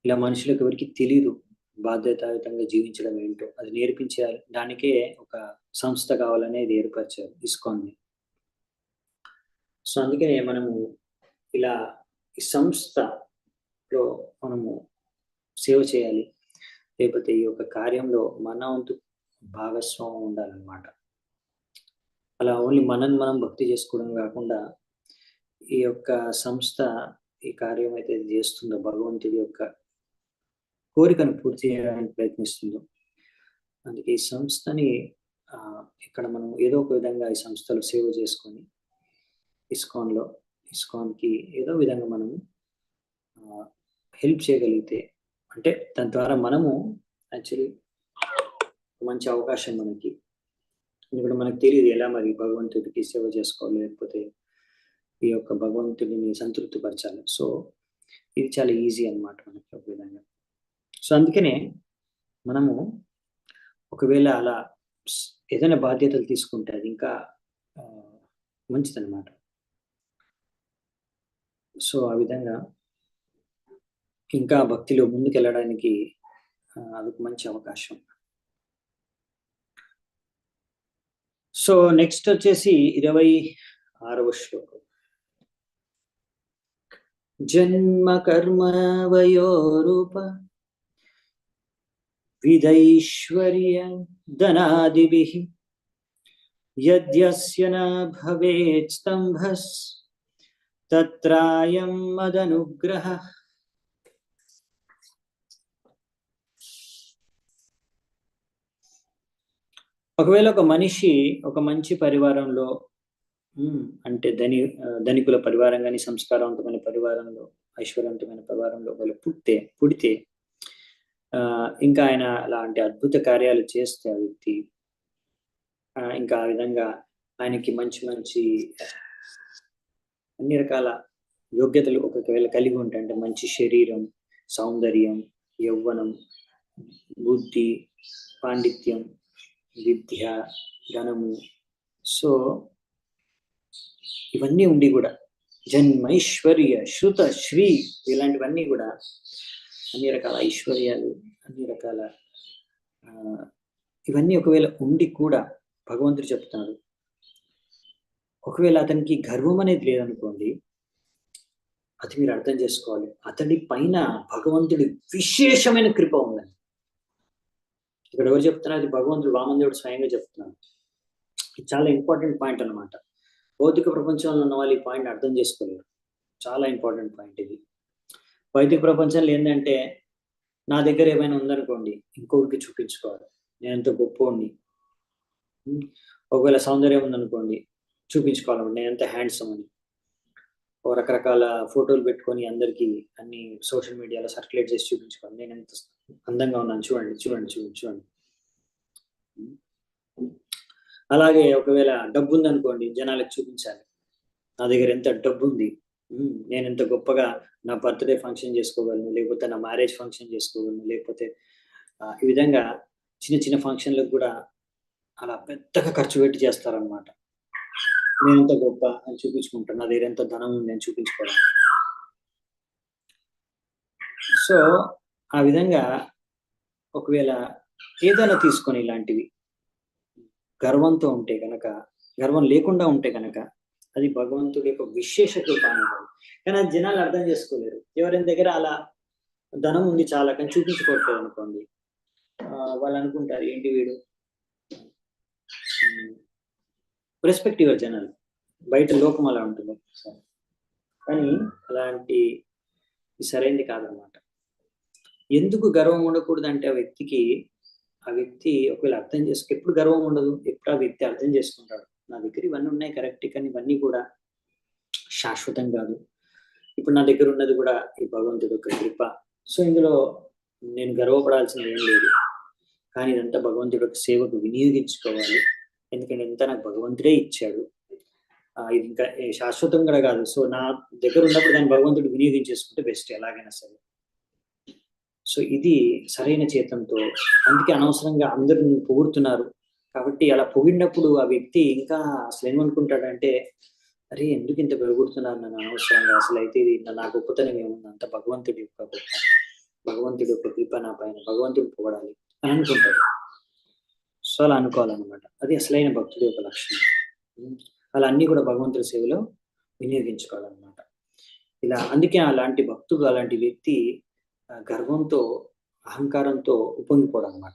ఇలా మనుషులకు ఎవరికి తెలియదు బాధ్యతాయుతంగా జీవించడం ఏంటో, అది నేర్పించాలి. దానికే ఒక సంస్థ కావాలనేది ఏర్పరిచారు ఇస్కాన్ని. సో అందుకనే మనము ఇలా ఈ సంస్థలో మనము సేవ చేయాలి, లేకపోతే ఈ యొక్క కార్యంలో మన వంతు భాగస్వామ్యం ఉండాలన్నమాట. అలా ఓన్లీ మనం భక్తి చేసుకోవడం కాకుండా ఈ యొక్క సంస్థ ఈ కార్యం అయితే చేస్తుందో, భగవంతుడి యొక్క కోరికను పూర్తి చేయడానికి ప్రయత్నిస్తుందో, అందుకే ఈ సంస్థని ఇక్కడ మనం ఏదో ఒక విధంగా ఈ సంస్థలో సేవ చేసుకొని ఇస్కాన్కి ఏదో విధంగా మనము హెల్ప్ చేయగలిగితే, అంటే దాని ద్వారా మనము యాక్చువల్లీ మంచి అవకాశం మనకి. ఎందుకంటే మనకు తెలియదు ఎలా మరి భగవంతుడికి సేవ చేసుకోవాలి, లేకపోతే ఈ యొక్క భగవంతుడిని సంతృప్తి పరచాలి. సో ఇది చాలా ఈజీ అన్నమాట మనకి ఒక విధంగా. సో అందుకనే మనము ఒకవేళ అలా ఏదైనా బాధ్యతలు తీసుకుంటే అది ఇంకా మంచిదన్నమాట. సో ఆ విధంగా ఇంకా భక్తిలో ముందుకెళ్ళడానికి అదొక మంచి అవకాశం. సో నెక్స్ట్ వచ్చేసి 26వ శ్లోకం. జన్మ కర్మ వయోరూప విదైశ్వర్య ధనాదిభిః యద్యస్య న భవేత్ స్తంభస్ తత్రాయం మదనుగ్రహః. ఒకవేళ ఒక మనిషి ఒక మంచి పరివారంలో, అంటే ధనికుల పరివారం కానీ, సంస్కారవంతమైన పరివారంలో, ఐశ్వర్యవంతమైన పరివారంలో ఒకవేళ పుడితే ఇంకా ఆయన అలాంటి అద్భుత కార్యాలు చేస్తే ఆ వ్యక్తి, ఇంకా ఆ విధంగా ఆయనకి మంచి అన్ని రకాల యోగ్యతలు ఒకవేళ కలిగి ఉంటాయి. అంటే మంచి శరీరం, సౌందర్యం, యౌవనం, బుద్ధి, పాండిత్యం, విద్య, ధనము, సో ఇవన్నీ ఉండి కూడా జన్మైశ్వర్య శృత శ్రీ ఇలాంటివన్నీ కూడా, అన్ని రకాల ఐశ్వర్యాలు, అన్ని రకాల ఇవన్నీ ఒకవేళ ఉండి కూడా భగవంతుడు చెప్తున్నాడు, ఒకవేళ అతనికి గర్వం అనేది లేదనుకోండి, అది మీరు అర్థం చేసుకోవాలి, అతడి పైన భగవంతుడి విశేషమైన కృప ఉందని. ఇక్కడ ఎవరు చెప్తున్నారు? అది భగవంతుడు వామనదేవుడు స్వయంగా చెప్తున్నాడు. చాలా ఇంపార్టెంట్ పాయింట్ అనమాట. భౌతిక ప్రపంచంలో ఉన్న వాళ్ళు ఈ పాయింట్ అర్థం చేసుకోలేరు. చాలా ఇంపార్టెంట్ పాయింట్ ఇది. భౌతిక ప్రపంచంలో ఏంటంటే నా దగ్గర ఏమైనా ఉందనుకోండి, ఇంకొకరికి చూపించుకోవాలి. నేనెంత గొప్పోడిని. ఒకవేళ సౌందర్యం ఉందనుకోండి, చూపించుకోవాలి నేనెంత హ్యాండ్సమ్ అని. ఓ రకరకాల ఫోటోలు పెట్టుకొని అందరికీ అన్ని సోషల్ మీడియాలో సర్క్యులేట్ చేసి చూపించుకోవాలి. నేనెంత అందంగా ఉన్నాను చూడండి, చూడండి, చూడండి, చూడండి. అలాగే ఒకవేళ డబ్బు ఉందనుకోండి, జనాలకు చూపించాలి. నా దగ్గర ఎంత డబ్బు ఉంది, నేను ఎంత గొప్పగా నా బర్త్డే ఫంక్షన్ చేసుకోగలను, లేకపోతే నా మ్యారేజ్ ఫంక్షన్ చేసుకోగలను, లేకపోతే ఈ విధంగా చిన్న చిన్న ఫంక్షన్లకు కూడా అలా పెద్దగా ఖర్చు పెట్టి చేస్తారనమాట. నేను ఎంత గొప్ప అని చూపించుకుంటాను, నా దగ్గర ఎంత ధనం ఉంది అని చూపించుకోవడం. సో ఆ విధంగా ఒకవేళ ఏదైనా తీసుకొని ఇలాంటివి గర్వంతో ఉంటే కనుక, గర్వం లేకుండా ఉంటే కనుక అది భగవంతుడి యొక్క విశేషత కానివ్వదు. కానీ అది జనాలు అర్థం చేసుకోలేరు. ఎవరైనా దగ్గర అలా ధనం ఉంది చాలా కానీ చూపించుకోవట్లేదు అనుకోండి, వాళ్ళు అనుకుంటారు ఏంటి వీడు. రెస్పెక్టివ్ జనాలు, బయట లోకం అలా ఉంటుంది. కానీ అలాంటి సరైనది కాదనమాట. ఎందుకు గర్వం ఉండకూడదు అంటే ఆ వ్యక్తి ఒకవేళ అర్థం ఎప్పుడు గర్వం ఉండదు, ఎప్పుడు ఆ వ్యక్తి అర్థం చేసుకుంటాడు నా దగ్గర ఇవన్నీ ఉన్నాయి కరెక్ట్, కానీ ఇవన్నీ కూడా శాశ్వతం కాదు. ఇప్పుడు నా దగ్గర ఉన్నది కూడా ఈ భగవంతుడు ఒక కృప. సో ఇందులో నేను గర్వపడాల్సింది ఏం లేదు, కానీ ఇదంతా భగవంతుడి యొక్క సేవకు వినియోగించుకోవాలి. ఎందుకంటే ఎంత నాకు భగవంతుడే ఇచ్చాడు, ఇది ఇంకా శాశ్వతం కూడా కాదు. సో నా దగ్గర ఉన్నప్పుడు దాన్ని భగవంతుడు వినియోగించేసుకుంటే బెస్ట్ ఎలాగైనా సరే. సో ఇది సరైన చేతంతో. అందుకే అనవసరంగా అందరూ పొగుడుతున్నారు కాబట్టి అలా పొగిడినప్పుడు ఆ వ్యక్తి ఇంకా అసలు ఏమనుకుంటాడంటే, అరే ఎందుకు ఇంత పొగుడుతున్నారు నన్ను అనవసరంగా, అసలు అయితే ఇది నా గొప్పతనం ఏముంది, అంత భగవంతుడి యొక్క గొప్ప, భగవంతుడి యొక్క కృప నా పైన, భగవంతుడు పొగడాలి అని అనుకుంటాడు. సో అలా అనుకోవాలన్నమాట. అది అసలైన భక్తుడి యొక్క లక్షణం. అలా అన్ని కూడా భగవంతుడి సేవలో వినియోగించుకోవాలన్నమాట. ఇలా అందుకే అలాంటి భక్తుడు, అలాంటి వ్యక్తి గర్వంతో, అహంకారంతో ఉపంగిపోవడం అనమాట.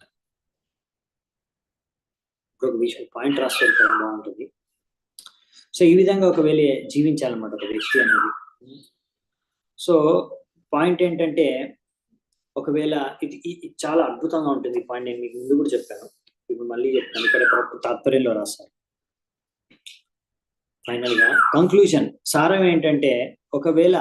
ఒక విషయం పాయింట్ రాసుకోవడం బాగుంటుంది. సో ఈ విధంగా ఒకవేళ జీవించాలన్నమాట ఒక వ్యక్తి అనేది. సో పాయింట్ ఏంటంటే, ఒకవేళ ఇది చాలా అద్భుతంగా ఉంటుంది. ఈ పాయింట్ నేను మీకు ముందు కూడా చెప్పాను, ఇప్పుడు మళ్ళీ చెప్తాను. ఇక్కడ తాత్పర్యంలో రాస్తారు. ఫైనల్ గా కంక్లూజన్ సారం ఏంటంటే, ఒకవేళ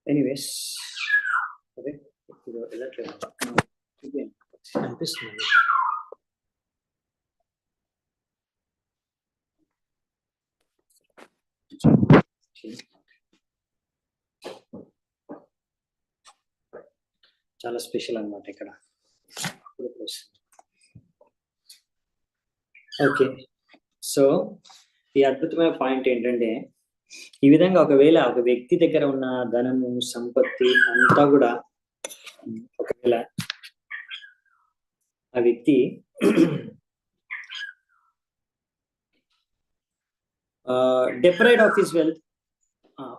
ఎనీవేస్ అదే ఇప్పుడు వెళ్ళట్లేదు అనిపిస్తుంది. చాలా స్పెషల్ అన్నమాట ఇక్కడ. ఓకే, సో ఈ అద్భుతమైన పాయింట్ ఏంటంటే, ఈ విధంగా ఒకవేళ ఒక వ్యక్తి దగ్గర ఉన్న ధనము, సంపత్తి అంతా కూడా ఒకవేళ ఆ వ్యక్తి డెప్రైడ్ ఆఫ్ హిస్ వెల్త్,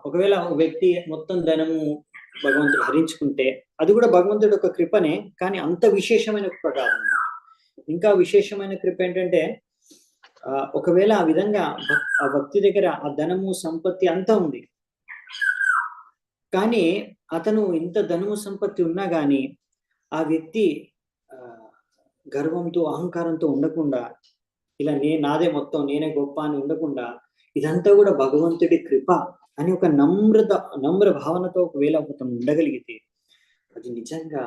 ఒకవేళ ఒక వ్యక్తి మొత్తం ధనము భగవంతుడు హరించుకుంటే అది కూడా భగవంతుడు ఒక కృపనే, కానీ అంత విశేషమైన కృప కాదన్నమాట. ఇంకా విశేషమైన కృప ఏంటంటే, ఒకవేళ ఆ విధంగా ఆ భక్తి దగ్గర ఆ ధనము, సంపత్తి అంతా ఉంది, కానీ అతను ఇంత ధనము, సంపత్తి ఉన్నా కానీ ఆ వ్యక్తి గర్వంతో, అహంకారంతో ఉండకుండా, ఇలా నాదే మొత్తం, నేనే గొప్ప అని ఉండకుండా, ఇదంతా కూడా భగవంతుడి కృప అని ఒక నమ్ర భావనతో ఒకవేళ అతను ఉండగలిగితే అది నిజంగా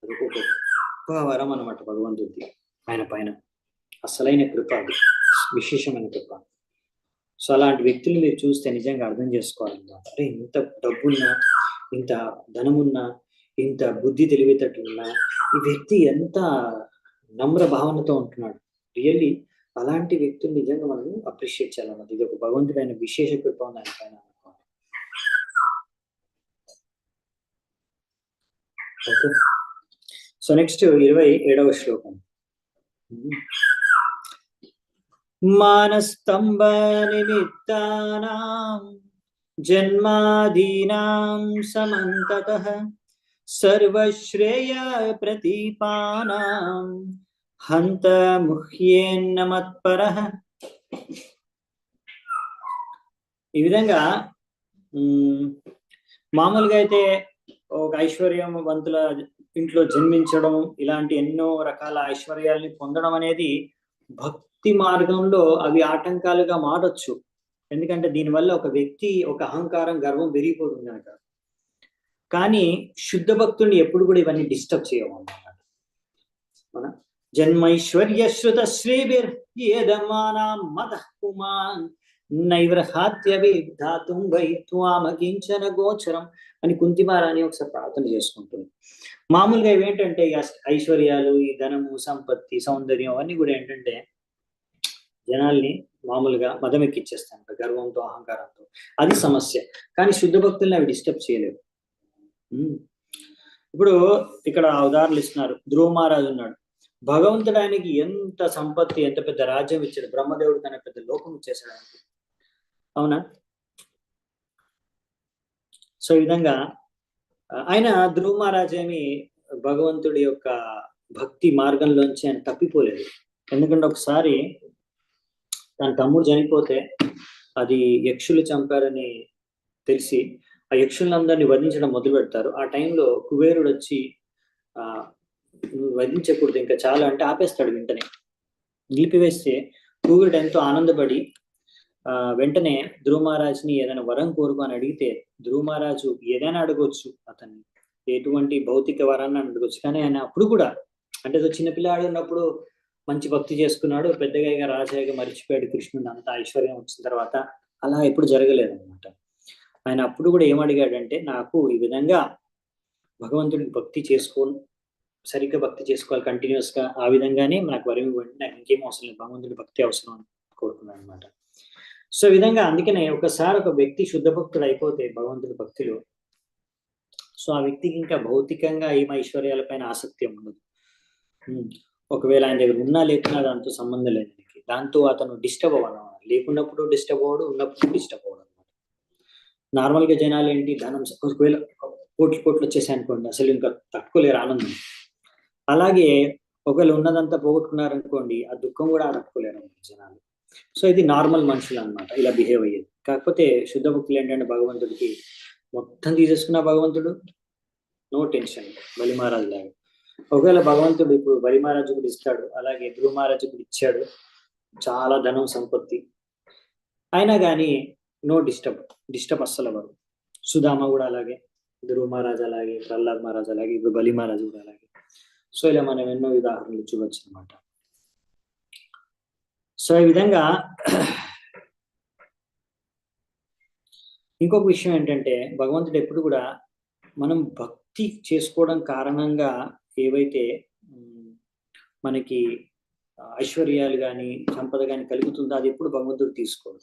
అది ఒక గొప్ప వరం అన్నమాట భగవంతుడిది ఆయన పైన. అసలైన కృప, అది విశేషమైన కృప. సో అలాంటి వ్యక్తులు మీరు చూస్తే నిజంగా అర్థం చేసుకోవాలన్నమాట. అరే ఇంత డబ్బున్నా, ఇంత ధనమున్నా, ఇంత బుద్ధి తెలివితేటలున్నా ఈ వ్యక్తి ఎంత నమ్ర భావనతో ఉంటున్నాడు. రియల్లీ అలాంటి వ్యక్తులు నిజంగా మనం అప్రిషియేట్ చేయాలన్నమాట. ఇది ఒక భగవంతుడైన విశేష కృప ఉంది ఆయన పైన. ఓకే. సో నెక్స్ట్ 27వ శ్లోకం. మానస్తంభ నిమిత్తానాం జన్మాదీనాం సమంతతః సర్వశ్రేయ ప్రదీపానాం హంత ముహ్యేన్న మత్పరః. ఈ విధంగా మామూలుగా అయితే ఒక ఐశ్వర్యవంతుల ఇంట్లో జన్మించడం, ఇలాంటి ఎన్నో రకాల ఐశ్వర్యాల్ని పొందడం అనేది భక్తి మార్గంలో అవి ఆటంకాలుగా మారొచ్చు. ఎందుకంటే దీనివల్ల ఒక వ్యక్తి ఒక అహంకారం, గర్వం పెరిగిపోతుంది కనుక. కానీ శుద్ధ భక్తుడిని ఎప్పుడు కూడా ఇవన్నీ డిస్టర్బ్ చేయమన్నమాట. మన జన్మైశ్వర్య శృత శ్రీభిర్ ఏదమానాం మదః పుమాన్ నైవ్రహాత్య విధాతుం వై త్వామకించన గోచరం అని కుంతిమారాని ఒకసారి ప్రార్థన చేసుకుంటుంది. మామూలుగా ఇవేంటంటే ఐశ్వర్యాలు, ఈ ధనము, సంపత్తి, సౌందర్యం అవన్నీ కూడా ఏంటంటే జనాల్ని మామూలుగా మదం ఎక్కిచ్చేస్తాయంట, గర్వంతో, అహంకారంతో. అది సమస్య. కానీ శుద్ధ భక్తుల్ని అవి డిస్టర్బ్ చేయలేవు. ఇప్పుడు ఇక్కడ ఉదాహరణలు ఇస్తున్నారు. ధ్రువ మహారాజు ఉన్నాడు. భగవంతుడు ఆయనకి ఎంత సంపత్తి, ఎంత పెద్ద రాజ్యం ఇచ్చాడు. బ్రహ్మదేవుడు తన పెద్ద లోకం ఇచ్చేసాడు ఆయనకి. అవునా? సో ఈ విధంగా ఆయన ధ్రువ మహారాజు ఏమి భగవంతుడి యొక్క భక్తి మార్గంలోంచి ఆయన తప్పిపోలేదు. ఎందుకంటే ఒకసారి తన తమ్ముడు చనిపోతే అది యక్షులు చంపారని తెలిసి ఆ యక్షులందరినీ వధించడం మొదలు పెడతారు. ఆ టైంలో కుబేరుడు వచ్చి వధించకూడదు, ఇంకా చాలా అంటే ఆపేస్తాడు. వెంటనే నిలిపివేస్తే కుబేరుడు ఎంతో ఆనందపడి వెంటనే ధ్రువ మహారాజుని ఏదైనా వరం కోరుకు అని అడిగితే ధ్రువ మహారాజు ఏదైనా అడగొచ్చు, అతన్ని ఎటువంటి భౌతిక వరాన్ని అడగొచ్చు. కానీ ఆయన అప్పుడు కూడా అంటే చిన్నపిల్లాడు ఉన్నప్పుడు మంచి భక్తి చేసుకున్నాడు, పెద్దగా రాజాగా మరిచిపోయాడు కృష్ణుడు. అంత ఐశ్వర్యం వచ్చిన తర్వాత అలా ఎప్పుడు జరగలేదు అనమాట. ఆయన అప్పుడు కూడా ఏమడిగాడంటే, నాకు ఈ విధంగా భగవంతుడికి భక్తి సరిగ్గా భక్తి చేసుకోవాలి కంటిన్యూస్ గా, ఆ విధంగానే నాకు వరం ఇవ్వండి, నాకు ఇంకేం అవసరం లేదు, భగవంతుడి భక్తి అవసరం అని కోరుకున్నాను అనమాట. సో ఈ విధంగా అందుకనే ఒకసారి ఒక వ్యక్తి శుద్ధ భక్తుడు అయిపోతే భగవంతుడి భక్తిలో, సో ఆ వ్యక్తికి ఇంకా భౌతికంగా ఏం ఐశ్వర్యాలపైన ఆసక్తి ఉండదు. ఒకవేళ ఆయన దగ్గర ఉన్నా లేకున్నా దాంతో సంబంధం లేదు. దాంతో అతను డిస్టర్బ్ అవ్వడం, లేకున్నప్పుడు డిస్టర్బ్ అవ్వడు, ఉన్నప్పుడు డిస్టర్బ్ అవ్వడం అనమాట. నార్మల్ గా జనాలు ఏంటి, ధనం ఒకవేళ కోట్లు వచ్చేసాయి అనుకోండి, అసలు ఇంకా తట్టుకోలేరు ఆనందం. అలాగే ఒకవేళ ఉన్నదంతా పోగొట్టుకున్నారనుకోండి, ఆ దుఃఖం కూడా తట్టుకోలేరు జనాలు. సో ఇది నార్మల్ మనుషులు అనమాట ఇలా బిహేవ్ అయ్యేది. కాకపోతే శుద్ధ భక్తులు ఏంటంటే భగవంతుడికి మొత్తం తీసేసుకున్న భగవంతుడు నో టెన్షన్, బలి మహారాజు లాగా. ఒకవేళ భగవంతుడు ఇప్పుడు బలి మహారాజు కూడా ఇస్తాడు, అలాగే ధ్రువ మహారాజు కూడా ఇచ్చాడు చాలా ధనం, సంపత్తి, అయినా కానీ నో డిస్టర్బ్ అస్సలు అవ్వరు. సుధామ కూడా అలాగే, ధ్రువ మహారాజు అలాగే, ప్రహ్లాద్ మహారాజు అలాగే, ఇప్పుడు బలి మహారాజు కూడా అలాగే. సో ఇలా మనం ఎన్నో ఉదాహరణలు చూడవచ్చు అనమాట. సో ఈ విధంగా ఇంకొక విషయం ఏంటంటే, భగవంతుడు ఎప్పుడు కూడా మనం భక్తి చేసుకోవడం కారణంగా ఏవైతే మనకి ఐశ్వర్యాలు కానీ సంపద కానీ కలుగుతుందో అది ఎప్పుడు భగవంతుడు తీసుకోడు.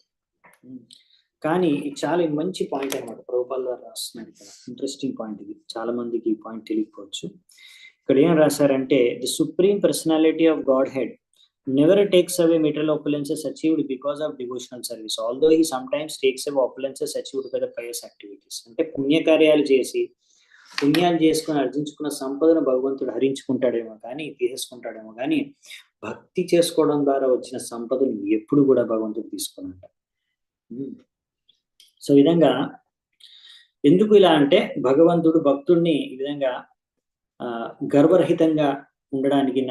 కానీ చాలా మంచి పాయింట్ అనమాట. ప్రభుపాల్ గారు రాస్తున్నారు ఇక్కడ, ఇంట్రెస్టింగ్ పాయింట్ ఇది. చాలా మందికి ఈ పాయింట్ తెలియకపోవచ్చు. ఇక్కడ ఏం రాశారంటే, the supreme personality of God head never takes away material opulences achieved because of devotional service, although he sometimes takes away opulences achieved by the pious activities. అంటే పుణ్యకార్యాలు చేసి పుణ్యాలు చేసుకుని అర్జించుకున్న సంపదను భగవంతుడు హరించుకుంటాడేమో కానీ, తీసేసుకుంటాడేమో కానీ, భక్తి చేసుకోవడం ద్వారా వచ్చిన సంపదను ఎప్పుడు కూడా భగవంతుడు తీసుకున్నాడు. సో విధంగా ఎందుకు ఇలా అంటే, భగవంతుడు భక్తుడిని ఈ విధంగా గర్వరహితంగా ఉండడానికి,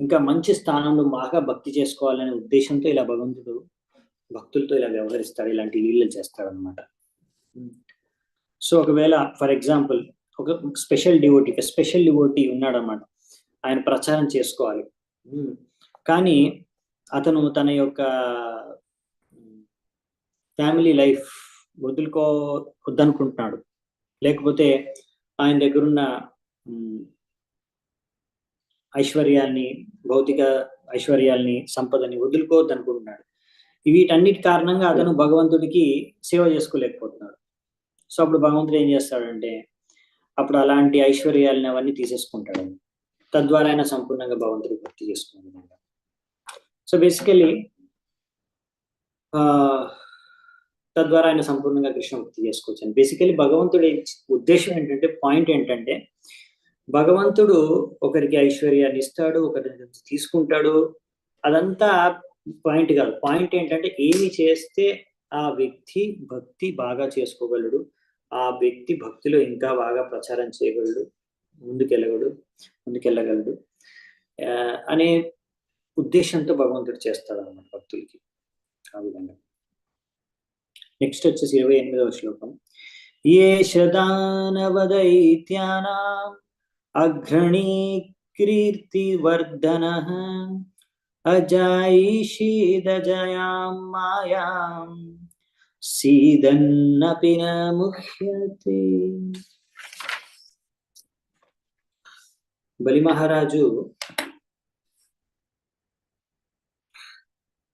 ఇంకా మంచి స్థానంలో బాగా భక్తి చేసుకోవాలనే ఉద్దేశంతో ఇలా భగవంతుడు భక్తులతో ఇలా వ్యవహరిస్తాడు, ఇలాంటి లీలలు చేస్తాడు అనమాట. సో ఒకవేళ ఫర్ ఎగ్జాంపుల్ ఒక స్పెషల్ డివోటీ ఉన్నాడు అన్నమాట, ఆయన ప్రచారం చేసుకోవాలి, కానీ అతను తన యొక్క ఫ్యామిలీ లైఫ్ వద్దనుకుంటున్నాడు, లేకపోతే ఆయన దగ్గరున్న ఐశ్వర్యాన్ని, భౌతిక ఐశ్వర్యాల్ని, సంపదని వదులుకోవద్దు అనుకుంటున్నాడు. వీటన్నిటి కారణంగా అతను భగవంతుడికి సేవ చేసుకోలేకపోతున్నాడు. సో అప్పుడు భగవంతుడు ఏం చేస్తాడంటే అప్పుడు అలాంటి ఐశ్వర్యాలని అవన్నీ తీసేసుకుంటాడు. తద్వారా ఆయన సంపూర్ణంగా భగవంతుడికి భక్తి చేసుకున్నాడు. సో బేసికలీ తద్వారా ఆయన సంపూర్ణంగా కృష్ణ భక్తి చేసుకోవచ్చు. బేసికలీ భగవంతుడి ఉద్దేశం ఏంటంటే, పాయింట్ ఏంటంటే, భగవంతుడు ఒకరికి ఐశ్వర్యాన్ని ఇస్తాడు, ఒకరికి తీసుకుంటాడు. అదంతా పాయింట్ కాదు. పాయింట్ ఏంటంటే ఏమి చేస్తే ఆ వ్యక్తి భక్తి బాగా చేసుకోగలడు, ఆ వ్యక్తి భక్తిలో ఇంకా బాగా ప్రచారం చేయగలడు, ముందుకెళ్ళగలడు అనే ఉద్దేశంతో భగవంతుడు చేస్తాడు అన్నమాట భక్తులకి. ఆ విధంగా నెక్స్ట్ వచ్చేసి 28వ శ్లోకం. ఏష దానవదైత్యానాం అఘ్రణీ కీర్తివర్ధనః అజాయిషీదజయాం మాయాం సీదన్నపి న ముహ్యతే. బలి మహారాజు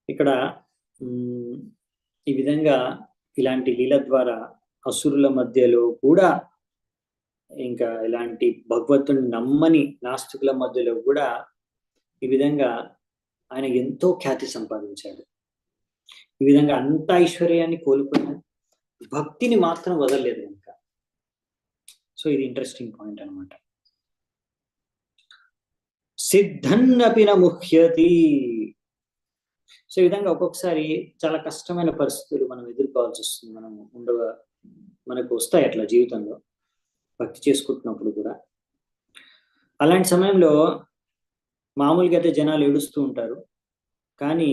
ఇక్కడ ఈ విధంగా ఇలాంటి లీల ద్వారా అసురుల మధ్యలో కూడా, ఇంకా ఇలాంటి భగవంతుని నమ్మని నాస్తికుల మధ్యలో కూడా ఈ విధంగా ఆయన ఎంతో ఖ్యాతి సంపాదించాడు. ఈ విధంగా అంత ఐశ్వర్యాన్ని కోల్పోయిన భక్తిని మాత్రం వదలలేదు ఇంకా. సో ఇది ఇంట్రెస్టింగ్ పాయింట్ అనమాట. సిద్ధన్నపి న ముహ్యతి. సో ఈ విధంగా ఒక్కొక్కసారి చాలా కష్టమైన పరిస్థితులు మనం ఎదుర్కోవాల్సి వస్తుంది. మనకు వస్తాయి అట్లా జీవితంలో భక్తి చేసుకుంటున్నప్పుడు కూడా. అలాంటి సమయంలో మామూలుగా అయితే జనాలు ఏడుస్తూ ఉంటారు, కానీ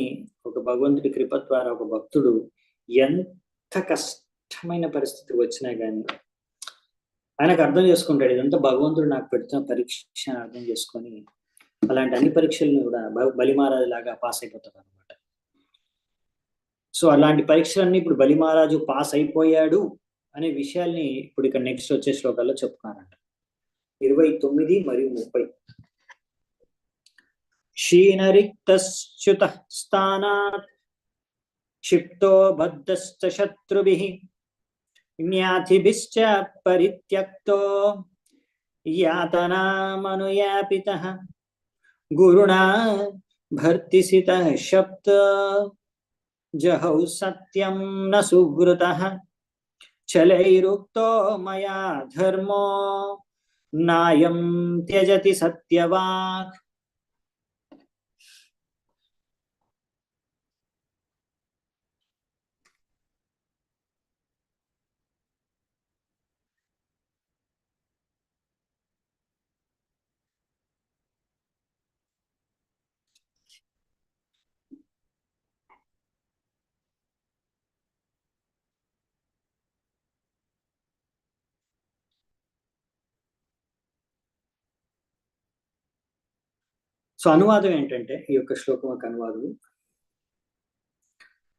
ఒక భగవంతుడి కృప ద్వారా ఒక భక్తుడు ఎంత కష్టమైన పరిస్థితి వచ్చినా కానీ ఆయనకు అర్థం చేసుకుంటాడు, ఇదంతా భగవంతుడు నాకు పెడుతున్న పరీక్ష అని అర్థం చేసుకొని అలాంటి అన్ని పరీక్షలను కూడా బలిమహారాజు లాగా పాస్ అయిపోతాడు అనమాట. సో అలాంటి పరీక్షలన్నీ ఇప్పుడు బలిమహారాజు పాస్ అయిపోయాడు అనే విషయాల్ని ఇప్పుడు ఇక్కడ నెక్స్ట్ వచ్చే శ్లోకాల్లో చెప్తున్నారంట. 29 మరియు 30. క్షీణరిక్తశ్చ్యుతః స్థానాత్ క్షిప్తో బద్ధశ్చ శత్రుభిః జ్ఞాతిభిశ్చ పరిత్యక్తో యాతనామనుయాపితః గురుణా భర్తిసితః శప్త జహౌ సత్యం న సువృతః చలైరుక్తో మయా ధర్మో నాయం త్యజతి సత్యవాక్. సో అనువాదం ఏంటంటే, ఈ యొక్క శ్లోకం యొక్క అనువాదం,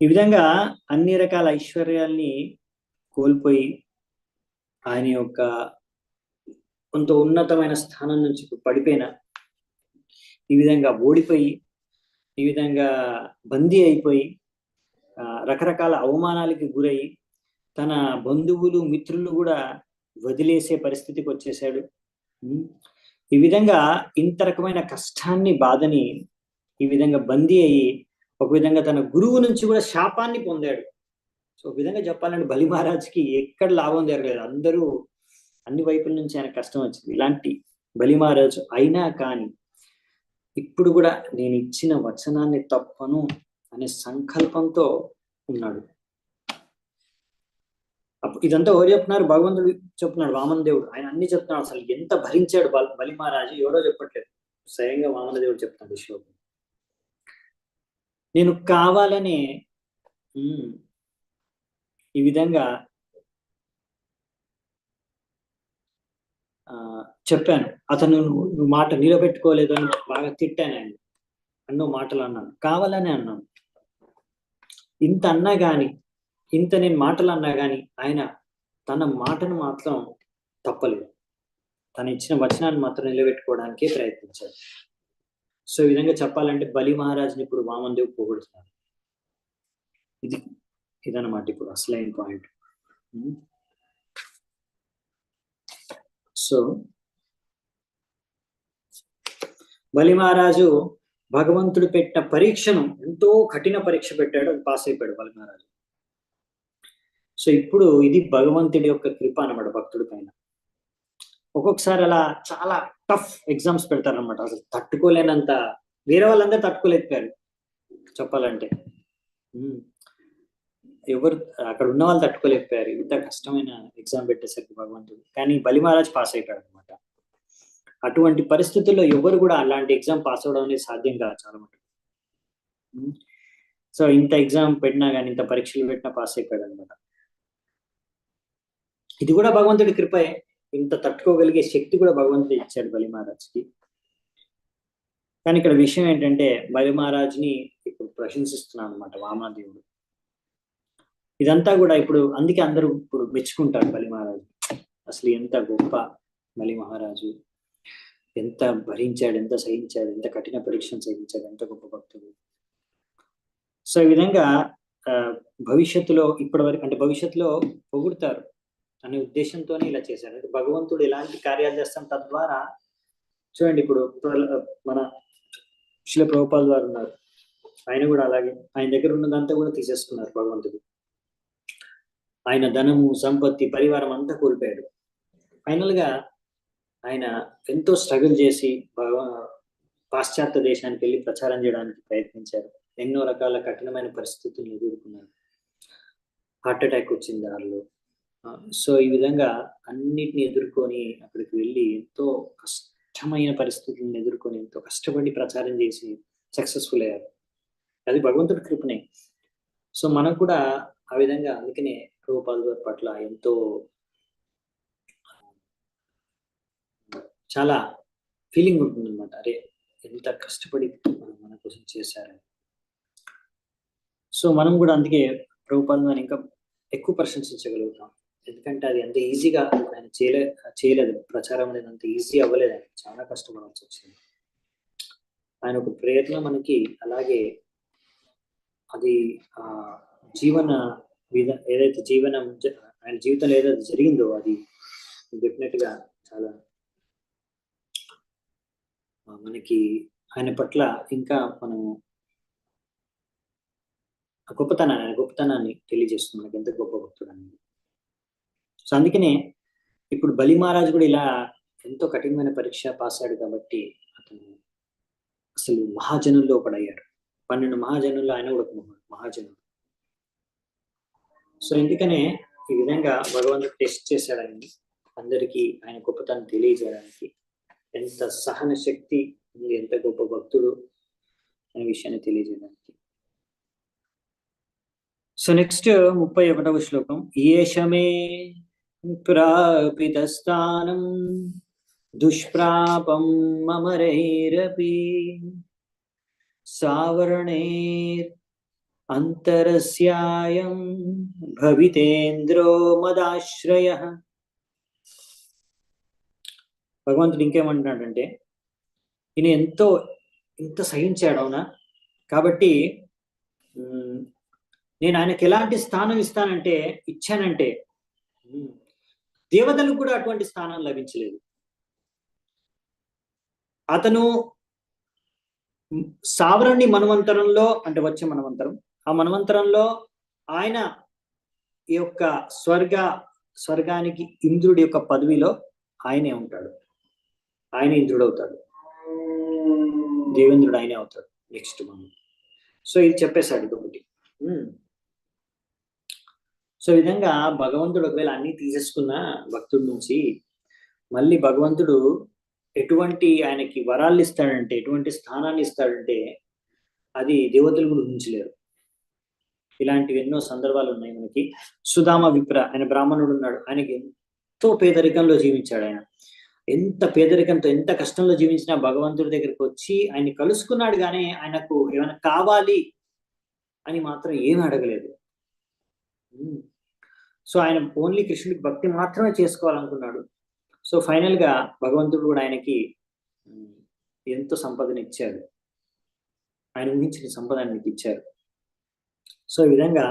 ఈ విధంగా అన్ని రకాల ఐశ్వర్యాల్ని కోల్పోయి ఆయన యొక్క కొంత ఉన్నతమైన స్థానం నుంచి పడిపోయిన, ఈ విధంగా ఓడిపోయి, ఈ విధంగా బందీ అయిపోయి, రకరకాల అవమానాలకి గురై తన బంధువులు మిత్రులు కూడా వదిలేసే పరిస్థితికి వచ్చేసాడు. ఈ విధంగా ఇంత రకమైన కష్టాన్ని, బాధని ఈ విధంగా బందీ అయ్యి ఒక విధంగా తన గురువు నుంచి కూడా శాపాన్ని పొందాడు. సో ఒక విధంగా చెప్పాలంటే బలి మహారాజుకి ఎక్కడ లాభం జరగలేదు, అందరూ అన్ని వైపుల నుంచి ఆయన కష్టం వచ్చింది. ఇలాంటి బలి మహారాజు అయినా కానీ ఇప్పుడు కూడా నేను ఇచ్చిన వచనాన్ని తప్పను అనే సంకల్పంతో ఉన్నాడు. ఇదంతా ఎవరు చెప్తున్నారు? భగవంతుడు చెప్తున్నాడు, వామన దేవుడు. ఆయన అన్ని చెప్తున్నాడు. అసలు ఎంత భరించాడు బలి మహారాజు, ఎవరో చెప్పట్లేదు, స్వయంగా వామన దేవుడు చెప్తున్నాడు ఈ శ్లోకం. నేను కావాలనే ఈ విధంగా చెప్పాను, అతను నువ్వు మాట నిలబెట్టుకోలేదు అని బాగా తిట్టాను ఆయన, అన్నో మాటలు అన్నాను, కావాలనే అన్నాను. ఇంత అన్నా గాని, ఇంత నేను మాటలు అన్నా గాని ఆయన తన మాటను మాత్రం తప్పలేదు, తను ఇచ్చిన వచనాన్ని మాత్రం నిలబెట్టుకోవడానికే ప్రయత్నించాడు. సో ఈ విధంగా చెప్పాలంటే బలి మహారాజ్ని ఇప్పుడు వామనదేవ్ పొగుడుతున్నారు. ఇదన్నమాట ఇప్పుడు అసలైన పాయింట్. సో బలి మహారాజు భగవంతుడు పెట్టిన పరీక్షను, ఎంతో కఠిన పరీక్ష పెట్టాడు, అది పాస్ అయిపోయాడు బలి మహారాజు. సో ఇప్పుడు ఇది భగవంతుడి యొక్క కృప అన్నమాట భక్తుడి పైన. ఒక్కొక్కసారి అలా చాలా టఫ్ ఎగ్జామ్స్ పెడతారనమాట, అసలు తట్టుకోలేనంత, వేరే వాళ్ళందరూ తట్టుకోలేకపోయారు చెప్పాలంటే. ఎవరు అక్కడ ఉన్న వాళ్ళు తట్టుకోలేకపోయారు, ఇంత కష్టమైన ఎగ్జామ్ పెట్టేసరికి భగవంతుడు. కానీ బలి మహారాజ్ పాస్ అయిపోయాడు అనమాట. అటువంటి పరిస్థితుల్లో ఎవరు కూడా అలాంటి ఎగ్జామ్ పాస్ అవడం అనేది సాధ్యం కాదు చాలా మటుకు. సో ఇంత ఎగ్జామ్ పెట్టినా కానీ, ఇంత పరీక్షలు పెట్టినా పాస్ అయిపోయాడు అనమాట. ఇది కూడా భగవంతుడి కృపయే. ఇంత తట్టుకోగలిగే శక్తి కూడా భగవంతుడు ఇచ్చాడు బలి మహారాజ్కి. కానీ ఇక్కడ విషయం ఏంటంటే బలి మహారాజ్ని ఇప్పుడు ప్రశంసిస్తున్నాడు అనమాట వామనదేవుడు. ఇదంతా కూడా ఇప్పుడు అందుకే అందరూ ఇప్పుడు మెచ్చుకుంటారు బలి మహారాజు. అసలు ఎంత గొప్ప బలి మహారాజు, ఎంత భరించాడు, ఎంత సహించాడు, ఎంత కఠిన పరీక్షను సహించాడు, ఎంత గొప్ప భక్తుడు. సో ఈ విధంగా భవిష్యత్తులో ఇప్పటి వరకు అంటే భవిష్యత్తులో పొగుడుతారు అనే ఉద్దేశంతోనే ఇలా చేశారు. అంటే భగవంతుడు ఎలాంటి కార్యాలు చేస్తాం తద్వారా. చూడండి ఇప్పుడు మన శ్రీల ప్రభుపాదుల వారు ఉన్నారు, ఆయన కూడా అలాగే ఆయన దగ్గర ఉన్నదంతా కూడా తీసేసుకున్నారు భగవంతుడు. ఆయన ధనము, సంపత్తి, పరివారం అంతా కోల్పోయాడు. ఫైనల్ గా ఆయన ఎంతో స్ట్రగుల్ చేసి పాశ్చాత్య దేశానికి వెళ్ళి ప్రచారం చేయడానికి ప్రయత్నించారు. ఎన్నో రకాల కఠినమైన పరిస్థితులను ఎదుర్కొన్నారు. హార్ట్ అటాక్ వచ్చింది దారిలో. సో ఈ విధంగా అన్నిటిని ఎదుర్కొని అక్కడికి వెళ్ళి ఎంతో కష్టమైన పరిస్థితులను ఎదుర్కొని ఎంతో కష్టపడి ప్రచారం చేసి సక్సెస్ఫుల్ అయ్యారు. అది భగవంతుడి కృపనే. సో మనం కూడా ఆ విధంగా, అందుకనే ప్రభుపాదుల పట్ల ఎంతో చాలా ఫీలింగ్ ఉంటుంది అనమాట. అరే ఎంత కష్టపడి మన కోసం చేశారని. సో మనం కూడా అందుకే ప్రభుపాదులను ఇంకా ఎక్కువ ప్రశంసించగలుగుతాం. ఎందుకంటే అది అంత ఈజీగా ఆయన చేయలేదు. ప్రచారం అనేది అంత ఈజీ అవ్వలేదు, ఆయన చాలా కష్టపడాల్సి వచ్చింది. ఆయన ఒక ప్రయత్నం మనకి అలాగే అది జీవన ఏదైతే ఆయన జీవితంలో ఏదైతే జరిగిందో అది డెఫినెట్ గా చాలా మనకి ఆయన పట్ల ఇంకా మనం గొప్పతనాన్ని తెలియజేస్తుంది మనకి, ఎంత గొప్ప భక్తుడు అనేది. సో అందుకనే ఇప్పుడు బలి మహారాజు కూడా ఇలా ఎంతో కఠినమైన పరీక్ష పాస్ అయ్యాడు కాబట్టి అతను అసలు మహాజనుల్లో ఒకడయ్యాడు. 12 మహాజనుల్లో ఆయన కూడా ఒక మహాజనుడు. సో ఎందుకనే ఈ విధంగా భగవంతుడు టెస్ట్ చేశాడు ఆయన్ని, అందరికీ ఆయన గొప్పతనం తెలియజేయడానికి, ఎంత సహన శక్తి ఉంది, ఎంత గొప్ప భక్తుడు అనే విషయాన్ని తెలియజేయడానికి. సో నెక్స్ట్ 31వ శ్లోకం. ఏషమే ప్రాపితస్థానం దుష్ప్రాపం మమరైరపి సావర్ణేర్ అంతరస్యాయం భవితేంద్రో మదాశ్రయ. భగవంతుడు ఇంకేమంటున్నాడంటే, ఈయన ఇంత సహించాడు అవునా, కాబట్టి నేను ఆయనకి ఎలాంటి స్థానం ఇచ్చానంటే దేవతలకు కూడా అటువంటి స్థానం లభించలేదు. అతను సావరణి మన్వంతరంలో, అంటే వచ్చే మన్వంతరం, ఆ మన్వంతరంలో ఆయన ఈ యొక్క స్వర్గానికి ఇంద్రుడి యొక్క పదవిలో ఆయనే ఉంటాడు. ఆయన ఇంద్రుడు అవుతాడు, దేవేంద్రుడు ఆయనే అవుతాడు నెక్స్ట్ మనం. సో ఇది చెప్పేశాడు ఒకటి. సో ఈ విధంగా భగవంతుడు ఒకవేళ అన్ని తీసేసుకున్న భక్తుడి నుంచి, మళ్ళీ భగవంతుడు ఎటువంటి ఆయనకి వరాలు ఇస్తాడంటే, ఎటువంటి స్థానాన్ని ఇస్తాడంటే అది దేవతలు కూడా ఊహించలేరు. ఇలాంటివి ఎన్నో సందర్భాలు ఉన్నాయి మనకి. సుధామ విప్ర, ఆయన బ్రాహ్మణుడు ఉన్నాడు, ఆయనకి ఎంతో పేదరికంలో జీవించాడు. ఆయన ఎంత పేదరికంతో, ఎంత కష్టంలో జీవించినా భగవంతుడి దగ్గరికి వచ్చి ఆయన్ని కలుసుకున్నాడు, కానీ ఆయనకు ఏమైనా కావాలి అని మాత్రం ఏమి అడగలేదు. సో ఆయన ఓన్లీ కృష్ణుడికి భక్తి మాత్రమే చేసుకోవాలనుకున్నాడు. సో ఫైనల్ గా భగవంతుడు కూడా ఆయనకి ఎంతో సంపదను ఇచ్చాడు. ఆయన ఊహించిన సంపద ఆయనకి ఇచ్చారు. సో ఈ విధంగా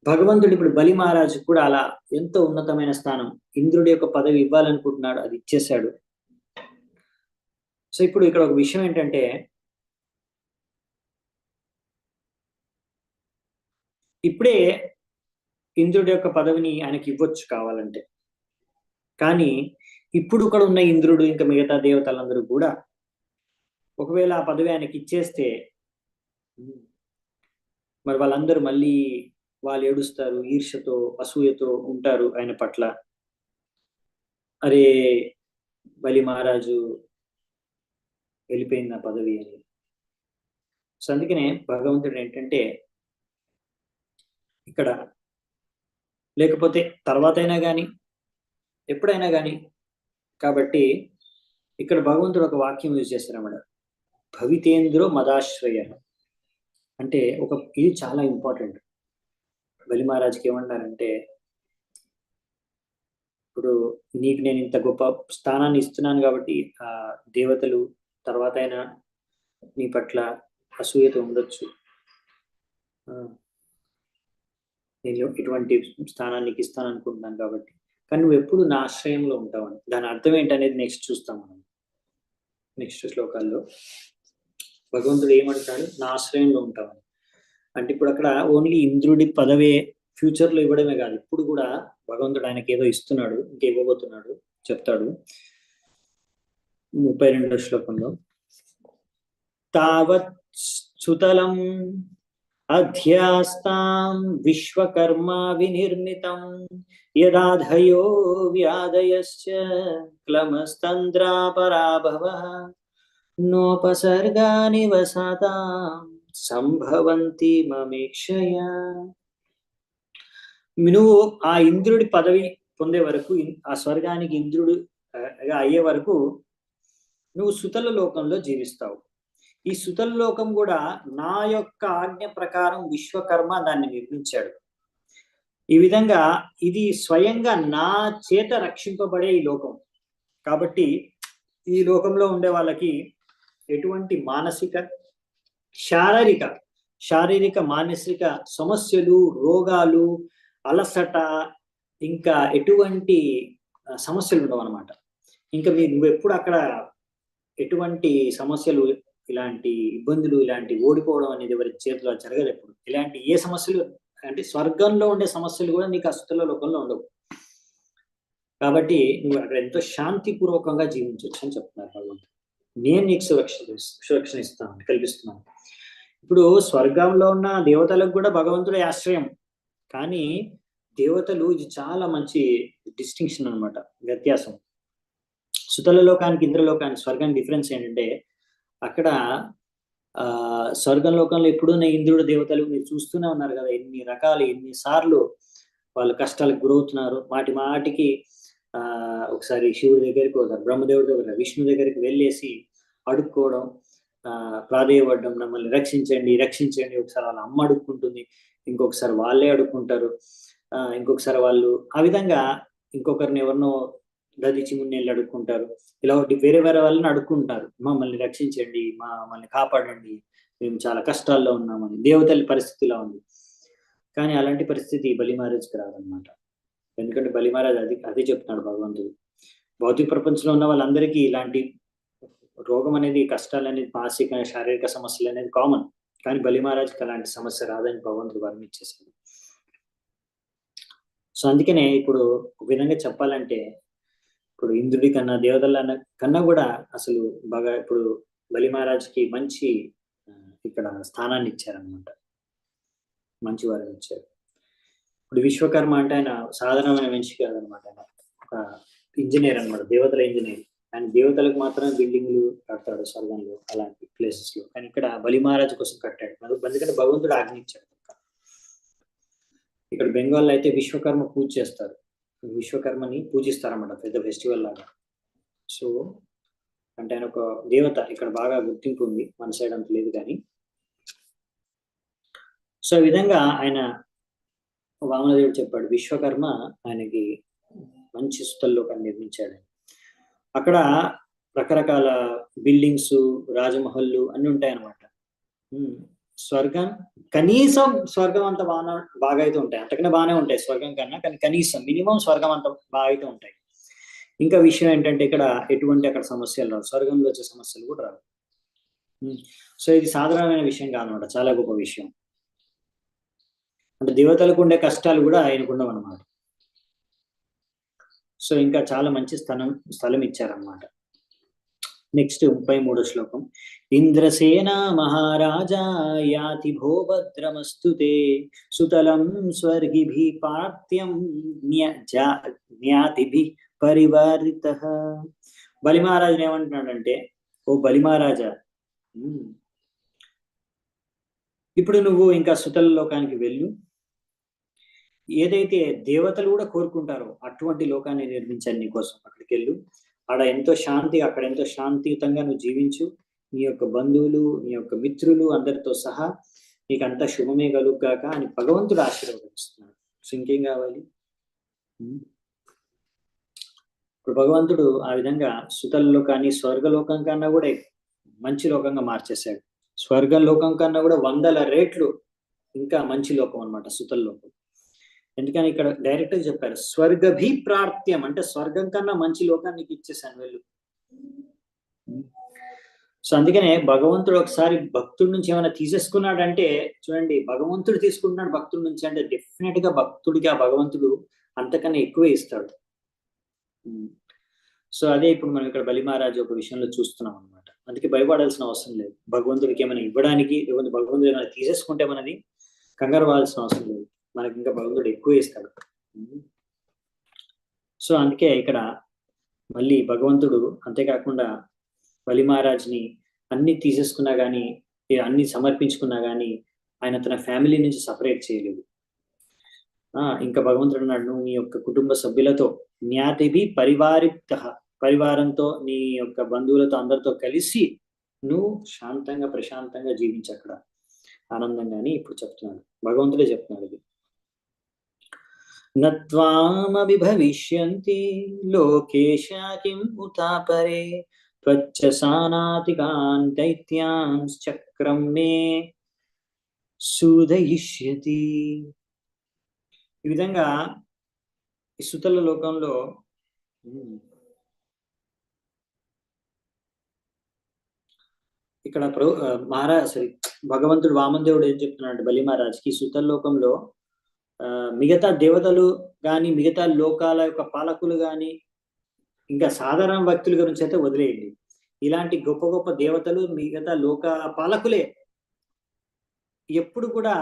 భగవంతుడు ఇప్పుడు బలి మహారాజు కూడా అలా ఎంతో ఉన్నతమైన స్థానం, ఇంద్రుడి యొక్క పదవి ఇవ్వాలనుకుంటున్నాడు, అది ఇచ్చేశాడు. సో ఇప్పుడు ఇక్కడ ఒక విషయం ఏంటంటే, ఇప్పుడే ఇంద్రుడి యొక్క పదవిని ఆయనకి ఇవ్వచ్చు కావాలంటే, కానీ ఇప్పుడు ఇక్కడ ఉన్న ఇంద్రుడు ఇంకా మిగతా దేవతలందరూ కూడా ఒకవేళ ఆ పదవి ఆయనకి ఇచ్చేస్తే మరి వాళ్ళందరూ మళ్ళీ వాళ్ళు ఏడుస్తారు, ఈర్ష్యతో అసూయతో ఉంటారు ఆయన పట్ల. అరే బలి మహారాజు వెళ్ళిపోయింది ఆ పదవి అని. సో అందుకనే భగవంతుడు ఏంటంటే ఇక్కడ, లేకపోతే తర్వాత అయినా కానీ ఎప్పుడైనా కానీ, కాబట్టి ఇక్కడ భగవంతుడు ఒక వాక్యం యూజ్ చేస్తారన్నమాట, భవితేంద్రో మదాశ్రయ అంటే ఇది చాలా ఇంపార్టెంట్. బలి మహారాజుకి ఏమన్నారంటే, ఇప్పుడు నీకు నేను ఇంత గొప్ప స్థానాన్ని ఇస్తున్నాను కాబట్టి ఆ దేవతలు తర్వాత అయినా నీ పట్ల అసూయత ఉండొచ్చు, నేను ఇటువంటి స్థానానికి ఇస్తాను అనుకుంటున్నాను కాబట్టి, కానీ నువ్వు ఎప్పుడు నా ఆశ్రయంలో ఉంటావని. దాని అర్థం ఏంటనేది నెక్స్ట్ చూస్తాం మనం, నెక్స్ట్ శ్లోకాల్లో భగవంతుడు ఏమంటాడు, నా ఆశ్రయంలో ఉంటావని. అంటే ఇప్పుడు అక్కడ ఓన్లీ ఇంద్రుడి పదవే ఫ్యూచర్ లో ఇవ్వడమే కాదు, ఇప్పుడు కూడా భగవంతుడు ఆయనకి ఏదో ఇస్తున్నాడు, ఇంకా ఇవ్వబోతున్నాడు, చెప్తాడు 32వ శ్లోకంలో. తావత్ సుతలం అధ్యాస్తాం విశ్వకర్మ వినిర్మితం యదాధయో వ్యాధయశ్చ క్లమస్తంద్రాపరాభవః నోపసర్గాని వసతాం సంభవంతి మమేక్షయ. నువ్వు ఆ ఇంద్రుడి పదవి పొందే వరకు, ఆ స్వర్గానికి ఇంద్రుడు అయ్యే వరకు నువ్వు సుతల లోకంలో జీవిస్తావు. ఈ సుతల లోకం కూడా నా యొక్క ఆజ్ఞ ప్రకారం విశ్వకర్మ దాన్ని నిర్మించాడు. ఈ విధంగా ఇది స్వయంగా నా చేత రక్షింపబడే ఈ లోకం కాబట్టి, ఈ లోకంలో ఉండే వాళ్ళకి ఎటువంటి మానసిక శారీరక మానసిక సమస్యలు, రోగాలు, అలసట, ఇంకా ఎటువంటి సమస్యలు ఉండవు అనమాట. ఇంకా నువ్వు ఎప్పుడు అక్కడ ఎటువంటి సమస్యలు, ఇలాంటి ఇబ్బందులు, ఇలాంటి ఓడిపోవడం అనేది ఎవరి చేతిలో జరగదు ఎప్పుడు. ఇలాంటి ఏ సమస్యలు అంటే స్వర్గంలో ఉండే సమస్యలు కూడా నీకు అస్తుల లోకంలో ఉండవు. కాబట్టి నువ్వు అక్కడ ఎంతో శాంతిపూర్వకంగా జీవించవచ్చు అని చెప్తున్నారు భగవంతుడు. నేను నీకు సురక్షణ ఇస్తాను, కల్పిస్తున్నాను. ఇప్పుడు స్వర్గంలో ఉన్న దేవతలకు కూడా భగవంతుడే ఆశ్రయం, కానీ దేవతలు, ఇది చాలా మంచి డిస్టింక్షన్ అనమాట, వ్యత్యాసం. సుతల లోకానికి ఇంద్రలోకానికి స్వర్గానికి డిఫరెన్స్ ఏంటంటే, అక్కడ స్వర్గం లోకంలో ఎప్పుడున్న ఇంద్రుడు దేవతలు మీరు చూస్తూనే ఉన్నారు కదా, ఎన్నిసార్లు వాళ్ళు కష్టాలకు గురవుతున్నారు. మాటికి ఒకసారి శివుడి దగ్గరికి పోతారు, బ్రహ్మదేవుడి దగ్గర, విష్ణు దగ్గరికి వెళ్ళేసి అడుక్కోవడం, ప్రాధేయపడడం, మమ్మల్ని రక్షించండి రక్షించండి. ఒకసారి వాళ్ళ అమ్మ అడుక్కుంటుంది, ఇంకొకసారి వాళ్ళే అడుక్కుంటారు, ఇంకొకసారి వాళ్ళు ఆ విధంగా ఇంకొకరిని ఎవరినో దదిచి మున్నెళ్ళు అడుక్కుంటారు. ఇలా వేరే వాళ్ళని అడుక్కుంటారు, మమ్మల్ని రక్షించండి, మమ్మల్ని కాపాడండి, మేము చాలా కష్టాల్లో ఉన్నామని. దేవతల పరిస్థితి ఇలా ఉంది. కానీ అలాంటి పరిస్థితి బలి మహారాజుకి రాదనమాట. ఎందుకంటే బలి మహారాజు అదే చెప్తున్నాడు భగవంతుడు, భౌతిక ప్రపంచంలో ఉన్న వాళ్ళందరికీ ఇలాంటి రోగం అనేది, కష్టాలు అనేది, మానసిక శారీరక సమస్యలు అనేది కామన్. కానీ బలి మహారాజుకి అలాంటి సమస్య రాదని భగవంతుడు వర్ణించేశాడు. సో అందుకనే ఇప్పుడు ఒక విధంగా చెప్పాలంటే, ఇప్పుడు ఇంద్రుడి కన్నా దేవతల కన్నా కూడా అసలు బాగా ఇప్పుడు బలి మహారాజుకి మంచి ఇక్కడ స్థానాన్ని ఇచ్చారనమాట, మంచి వారిని ఇచ్చారు. ఇప్పుడు విశ్వకర్మ అంటే ఆయన సాధారణమైన మనిషి కాదనమాట, ఆయన ఒక ఇంజనీర్ అనమాట, దేవతల ఇంజనీర్. ఆయన దేవతలకు మాత్రమే బిల్డింగ్లు కడతాడు స్వర్గంలో, అలాంటి ప్లేసెస్ లో. కానీ ఇక్కడ బలి మహారాజు కోసం కట్టాడు, ఎందుకంటే భగవంతుడు ఆజ్ఞ ఇచ్చాడు. ఇక్కడ బెంగాల్లో అయితే విశ్వకర్మ పూజ చేస్తారు, విశ్వకర్మని పూజిస్తారన్నమాట, పెద్ద ఫెస్టివల్ లాగా. సో అంటే ఆయన ఒక దేవత, ఇక్కడ బాగా గుర్తింపు ఉంది, మన సైడ్ అంత లేదు కానీ. సో ఈ విధంగా ఆయన వామనదేవుడు చెప్పాడు, విశ్వకర్మ ఆయనకి మంచి సుతల్లోకాన్ని నిర్మించాడు. అక్కడ రకరకాల బిల్డింగ్స్, రాజమహల్లు అన్ని ఉంటాయి అన్నమాట. స్వర్గం కనీసం స్వర్గం అంత బాగా అయితే ఉంటాయి, అంతకన్నా బాగానే ఉంటాయి స్వర్గం కన్నా, కానీ కనీసం మినిమం స్వర్గం అంత బాగా అయితే ఉంటాయి. ఇంకా విషయం ఏంటంటే ఇక్కడ ఎటువంటి అక్కడ సమస్యలు రావు, స్వర్గంలో వచ్చే సమస్యలు కూడా రావు. సో ఇది సాధారణమైన విషయం కాదనమాట, చాలా గొప్ప విషయం. అంటే దేవతలకు ఉండే కష్టాలు కూడా ఆయనకు ఉండవు అనమాట. సో ఇంకా చాలా మంచి స్థలం ఇచ్చారనమాట. నెక్స్ట్ 33వ శ్లోకం. ఇంద్రసేన మహారాజా యాతి భోభద్రమస్తుతే సుతలం స్వర్గిభి పార్థ్యం జ్ఞాతిభి పరివారిత. బలి మహారాజు ఏమంటున్నాడంటే, ఓ బలి మహారాజా, ఇప్పుడు నువ్వు ఇంకా సుతల లోకానికి వెళ్ళు, ఏదైతే దేవతలు కూడా కోరుకుంటారో అటువంటి లోకాన్ని నిర్మించాను నీకోసం, అక్కడికి వెళ్ళు, అక్కడ ఎంతో శాంతియుతంగా నువ్వు జీవించు, నీ యొక్క బంధువులు, నీ యొక్క మిత్రులు అందరితో సహా నీకు అంతా శుభమే కలుగుగాక అని భగవంతుడు ఆశీర్వదిస్తున్నాడు. సో ఇంకేం కావాలి? ఇప్పుడు భగవంతుడు ఆ విధంగా సుతల లోకాన్ని స్వర్గలోకం కన్నా కూడా మంచి లోకంగా మార్చేశాడు. స్వర్గ లోకం కన్నా కూడా 100 రెట్లు ఇంకా మంచి లోకం అనమాట సుతల లోకం. ఎందుకని ఇక్కడ డైరెక్ట్ గా చెప్పారు, స్వర్గభిప్రార్థ్యం అంటే స్వర్గం కన్నా మంచి లోకానికి ఇచ్చేసాను వెళ్ళు. సో అందుకనే భగవంతుడు ఒకసారి భక్తుడి నుంచి ఏమైనా తీసేసుకున్నాడంటే, చూడండి భగవంతుడు తీసుకుంటున్నాడు భక్తుడి నుంచి అంటే డెఫినెట్ గా భక్తుడికి ఆ భగవంతుడు అంతకన్నా ఎక్కువే ఇస్తాడు. సో అదే ఇప్పుడు మనం ఇక్కడ బలి మహారాజు ఒక విషయంలో చూస్తున్నాం అనమాట. అందుకే భయపడాల్సిన అవసరం లేదు, భగవంతుడికి ఏమైనా ఇవ్వడానికి, లేకపోతే భగవంతుడు ఏమైనా తీసేసుకుంటే మనది కంగారు పడాల్సిన అవసరం లేదు, మనకి ఇంకా భగవంతుడు ఎక్కువ ఇస్తాడు. సో అందుకే ఇక్కడ మళ్ళీ భగవంతుడు అంతేకాకుండా బలి మహారాజ్ని అన్ని తీసేసుకున్నా కానీ, అన్ని సమర్పించుకున్నా కానీ ఆయన తన ఫ్యామిలీ నుంచి సపరేట్ చేయలేదు. ఇంకా భగవంతుడు అన్నాడు, నువ్వు నీ యొక్క కుటుంబ సభ్యులతో జ్ఞాతిభి పరివారిత, పరివారంతో నీ యొక్క బంధువులతో అందరితో కలిసి నువ్వు శాంతంగా ప్రశాంతంగా జీవించు అక్కడ ఆనందంగా అని ఇప్పుడు చెప్తున్నాడు, భగవంతుడే చెప్తున్నాడు. ఇది నత్వామపి భవిష్యంతి లోకేశ కిం ఉతాపరే త్వచ్చసానాతికాన్ దైత్యాన్ చక్రం మే సుదయిష్యతి. ఈ విధంగా ఈ సుతల లోకంలో ఇక్కడ భగవంతుడు వామనదేవుడు ఏం చెప్తున్నాడు బలి మహారాజ్కి, సుతల లోకంలో మిగతా దేవతలు కానీ మిగతా లోకాల యొక్క పాలకులు కానీ ఇంకా సాధారణ భక్తుల గురించి అయితే వదిలేయండి, ఇలాంటి గొప్ప గొప్ప దేవతలు మిగతా లోక పాలకులే ఎప్పుడు కూడా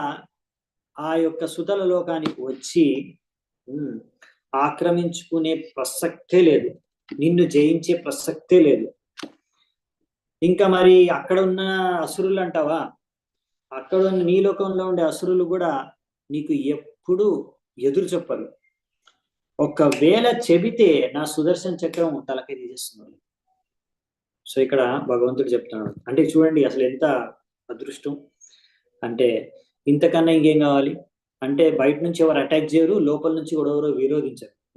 ఆ యొక్క సుతల లోకానికి వచ్చి ఆక్రమించుకునే ప్రసక్తే లేదు, నిన్ను జయించే ప్రసక్తే లేదు. ఇంకా మరి అక్కడ ఉన్న అసురులు అంటావా, అక్కడ ఉన్న నీ లోకంలో ఉండే అసురులు కూడా నీకు ఎప్పుడు ఎదురు చెప్పరు, ఒకవేళ చెబితే నా సుదర్శన చక్రం తలకై తీసేస్తున్నాడు. సో ఇక్కడ భగవంతుడు చెప్తున్నాడు, అంటే చూడండి అసలు ఎంత అదృష్టం, అంటే ఇంతకన్నా ఇంకేం కావాలి? అంటే బయట నుంచి ఎవరు అటాక్ చేయరు, లోపల నుంచి కూడా ఎవరో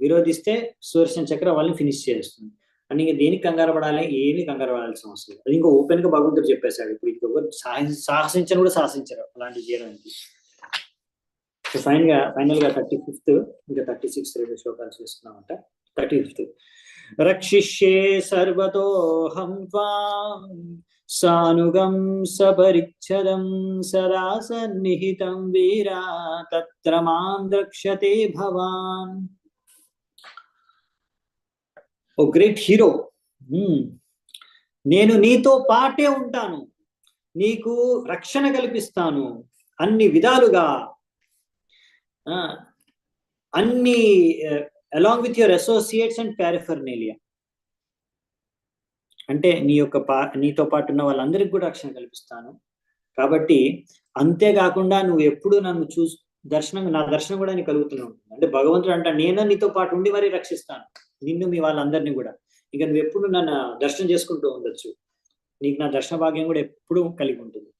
విరోధిస్తే సుదర్శన చక్రం వాళ్ళని ఫినిష్ చేస్తుంది. అని ఇంకా దేనికి కంగారు పడాలి? ఏమీ కంగారు పడాల్సిన అవసరం లేదు, అది ఇంకా ఓపెన్ గా భగవంతుడు చెప్పేశాడు. ఇప్పుడు ఇంకొకరు సాహసించని కూడా సాహసించరు అలాంటివి చేయడానికి. సో ఫైనల్ గా 35th ఇంకా 36 2 శ్లోకాలు చేస్తున్నామంట. 35th రక్షిష్యే సర్వతోహం త్వాం సానుగం సపరిచ్ఛదం సదా సన్నిహితం వీరా తత్ర మాం ద్రక్ష్యతే భవాన్. ఓ గ్రేట్ హీరో, నేను నీతో పాటే ఉంటాను, నీకు రక్షణ కల్పిస్తాను అన్ని విధాలుగా, అన్ని along with your associates and paraphernalia, అంటే నీతో పాటు ఉన్న వాళ్ళందరికీ కూడా రక్షణ కల్పిస్తాను. కాబట్టి అంతేకాకుండా నువ్వు ఎప్పుడు నన్ను నా దర్శనం కూడా నీకు కలుగుతూనే ఉంటుంది. అంటే భగవంతుడు అంట, నేను నీతో పాటు ఉండి మరీ రక్షిస్తాను నిన్ను మీ వాళ్ళందరినీ కూడా. ఇక నువ్వు ఎప్పుడు నన్ను దర్శనం చేసుకుంటూ ఉండొచ్చు, నీకు నా దర్శన భాగ్యం కూడా ఎప్పుడూ కలిగి ఉంటుంది.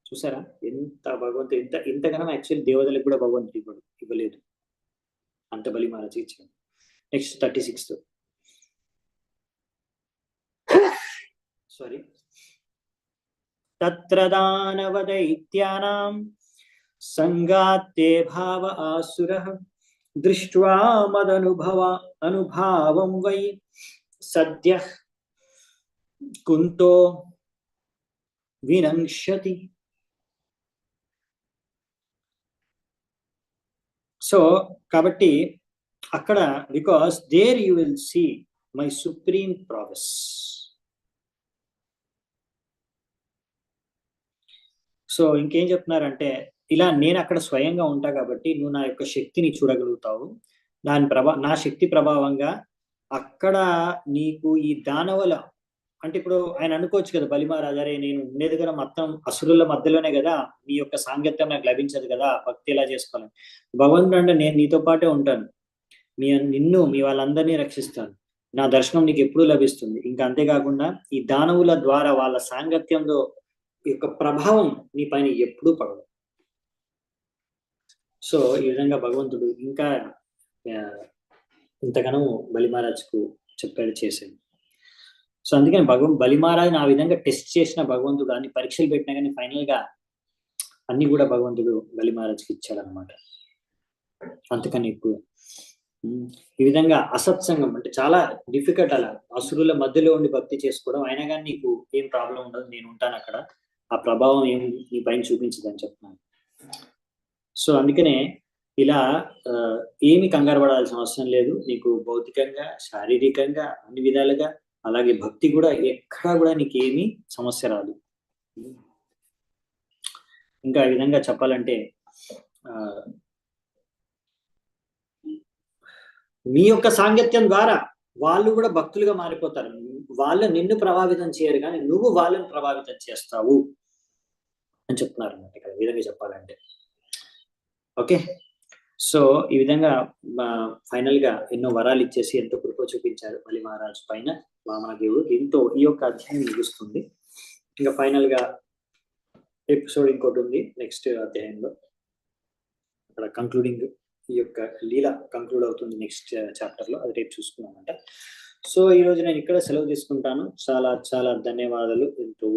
చూసారా ఎంత భగవంతుడు ఇంతగానో యాక్చువల్లీ దేవతలకు కూడా భగవంతుడు ఇవ్వలేదు, అంత బలి మహారాజు ఇచ్చాడు. నెక్స్ట్ 36th సారీ తత్ర దానవ దైత్యానాం సంగాత్తే భావ ఆసురః దృష్ట్వా అనుభావం వై సద్యః కుంతో వినంక్షతి. సో కాబట్టి అక్కడ because there you will see my supreme prowess. So ఇంకేం చెప్తున్నారంటే, ఇలా నేను అక్కడ స్వయంగా ఉంటా కాబట్టి నువ్వు నా యొక్క శక్తిని చూడగలుగుతావు. నా శక్తి ప్రభావంగా అక్కడ నీకు ఈ దానవుల, అంటే ఇప్పుడు ఆయన అనుకోవచ్చు కదా బలి మహారాజ్, అరే నేను ఉండేది కదా మొత్తం అసురుల మధ్యలోనే కదా, నీ యొక్క సాంగత్యం నాకు లభించదు కదా, భక్తి ఎలా చేసుకోవాలి. భగవంతుడు అంటే నేను నీతో పాటే ఉంటాను, నిన్ను మీ వాళ్ళందరినీ రక్షిస్తాను, నా దర్శనం నీకు ఎప్పుడు లభిస్తుంది. ఇంకా అంతేకాకుండా ఈ దానవుల ద్వారా వాళ్ళ సాంగత్యంలో యొక్క ప్రభావం నీ పైన ఎప్పుడూ పడదు. సో ఈ విధంగా భగవంతుడు ఇంకా ఇంతగానో బలి మహారాజ్కు చెప్పాడు, చేశాడు. సో అందుకని బలి మహారాజ్ ఆ విధంగా టెస్ట్ చేసిన భగవంతుడు, అన్ని పరీక్షలు పెట్టినా కానీ ఫైనల్ గా అన్ని కూడా భగవంతుడు బలి మహారాజ్కి ఇచ్చాడనమాట. అంతకని ఎక్కువ ఈ విధంగా అసత్సంగం అంటే చాలా డిఫికల్ట్. అలా అసురుల మధ్యలో ఉండి భక్తి చేసుకోవడం, అయినా కానీ నీకు ఏం ప్రాబ్లం ఉండదు, నేను ఉంటాను అక్కడ, ఆ ప్రభావం ఏం నీ పైన చూపించదని చెప్తున్నాను. సో అందుకనే ఇలా ఏమి కంగారు పడాల్సిన అవసరం లేదు. నీకు భౌతికంగా, శారీరకంగా, అన్ని విధాలుగా, అలాగే భక్తి కూడా ఎక్కడా కూడా నీకేమీ సమస్య రాదు. ఇంకా ఈ విధంగా చెప్పాలంటే మీ యొక్క సాంగత్యం ద్వారా వాళ్ళు కూడా భక్తులుగా మారిపోతారు. వాళ్ళు నిన్ను ప్రభావితం చేయరు కానీ నువ్వు వాళ్ళని ప్రభావితం చేస్తావు అని చెప్తున్నారు అన్నమాట ఇక్కడ ఈ విధంగా చెప్పాలంటే. ఓకే, సో ఈ విధంగా ఫైనల్ గా ఎన్నో వరాలు ఇచ్చేసి ఎంతో కృప చూపించారు బలి మహారాజు పైన వామన దేవుడు. దీంతో ఈ యొక్క అధ్యాయం ముగుస్తుంది. ఇంకా ఫైనల్ గా ఎపిసోడ్ ఇంకోటి ఉంది నెక్స్ట్ అధ్యాయంలో, అక్కడ కంక్లూడింగ్ ఈ యొక్క లీల కంక్లూడ్ అవుతుంది నెక్స్ట్ చాప్టర్ లో, అది రేపు చూసుకున్నామంట. సో ఈ రోజు నేను ఇక్కడ సెలవు తీసుకుంటాను. చాలా చాలా ధన్యవాదాలు. ఎంతో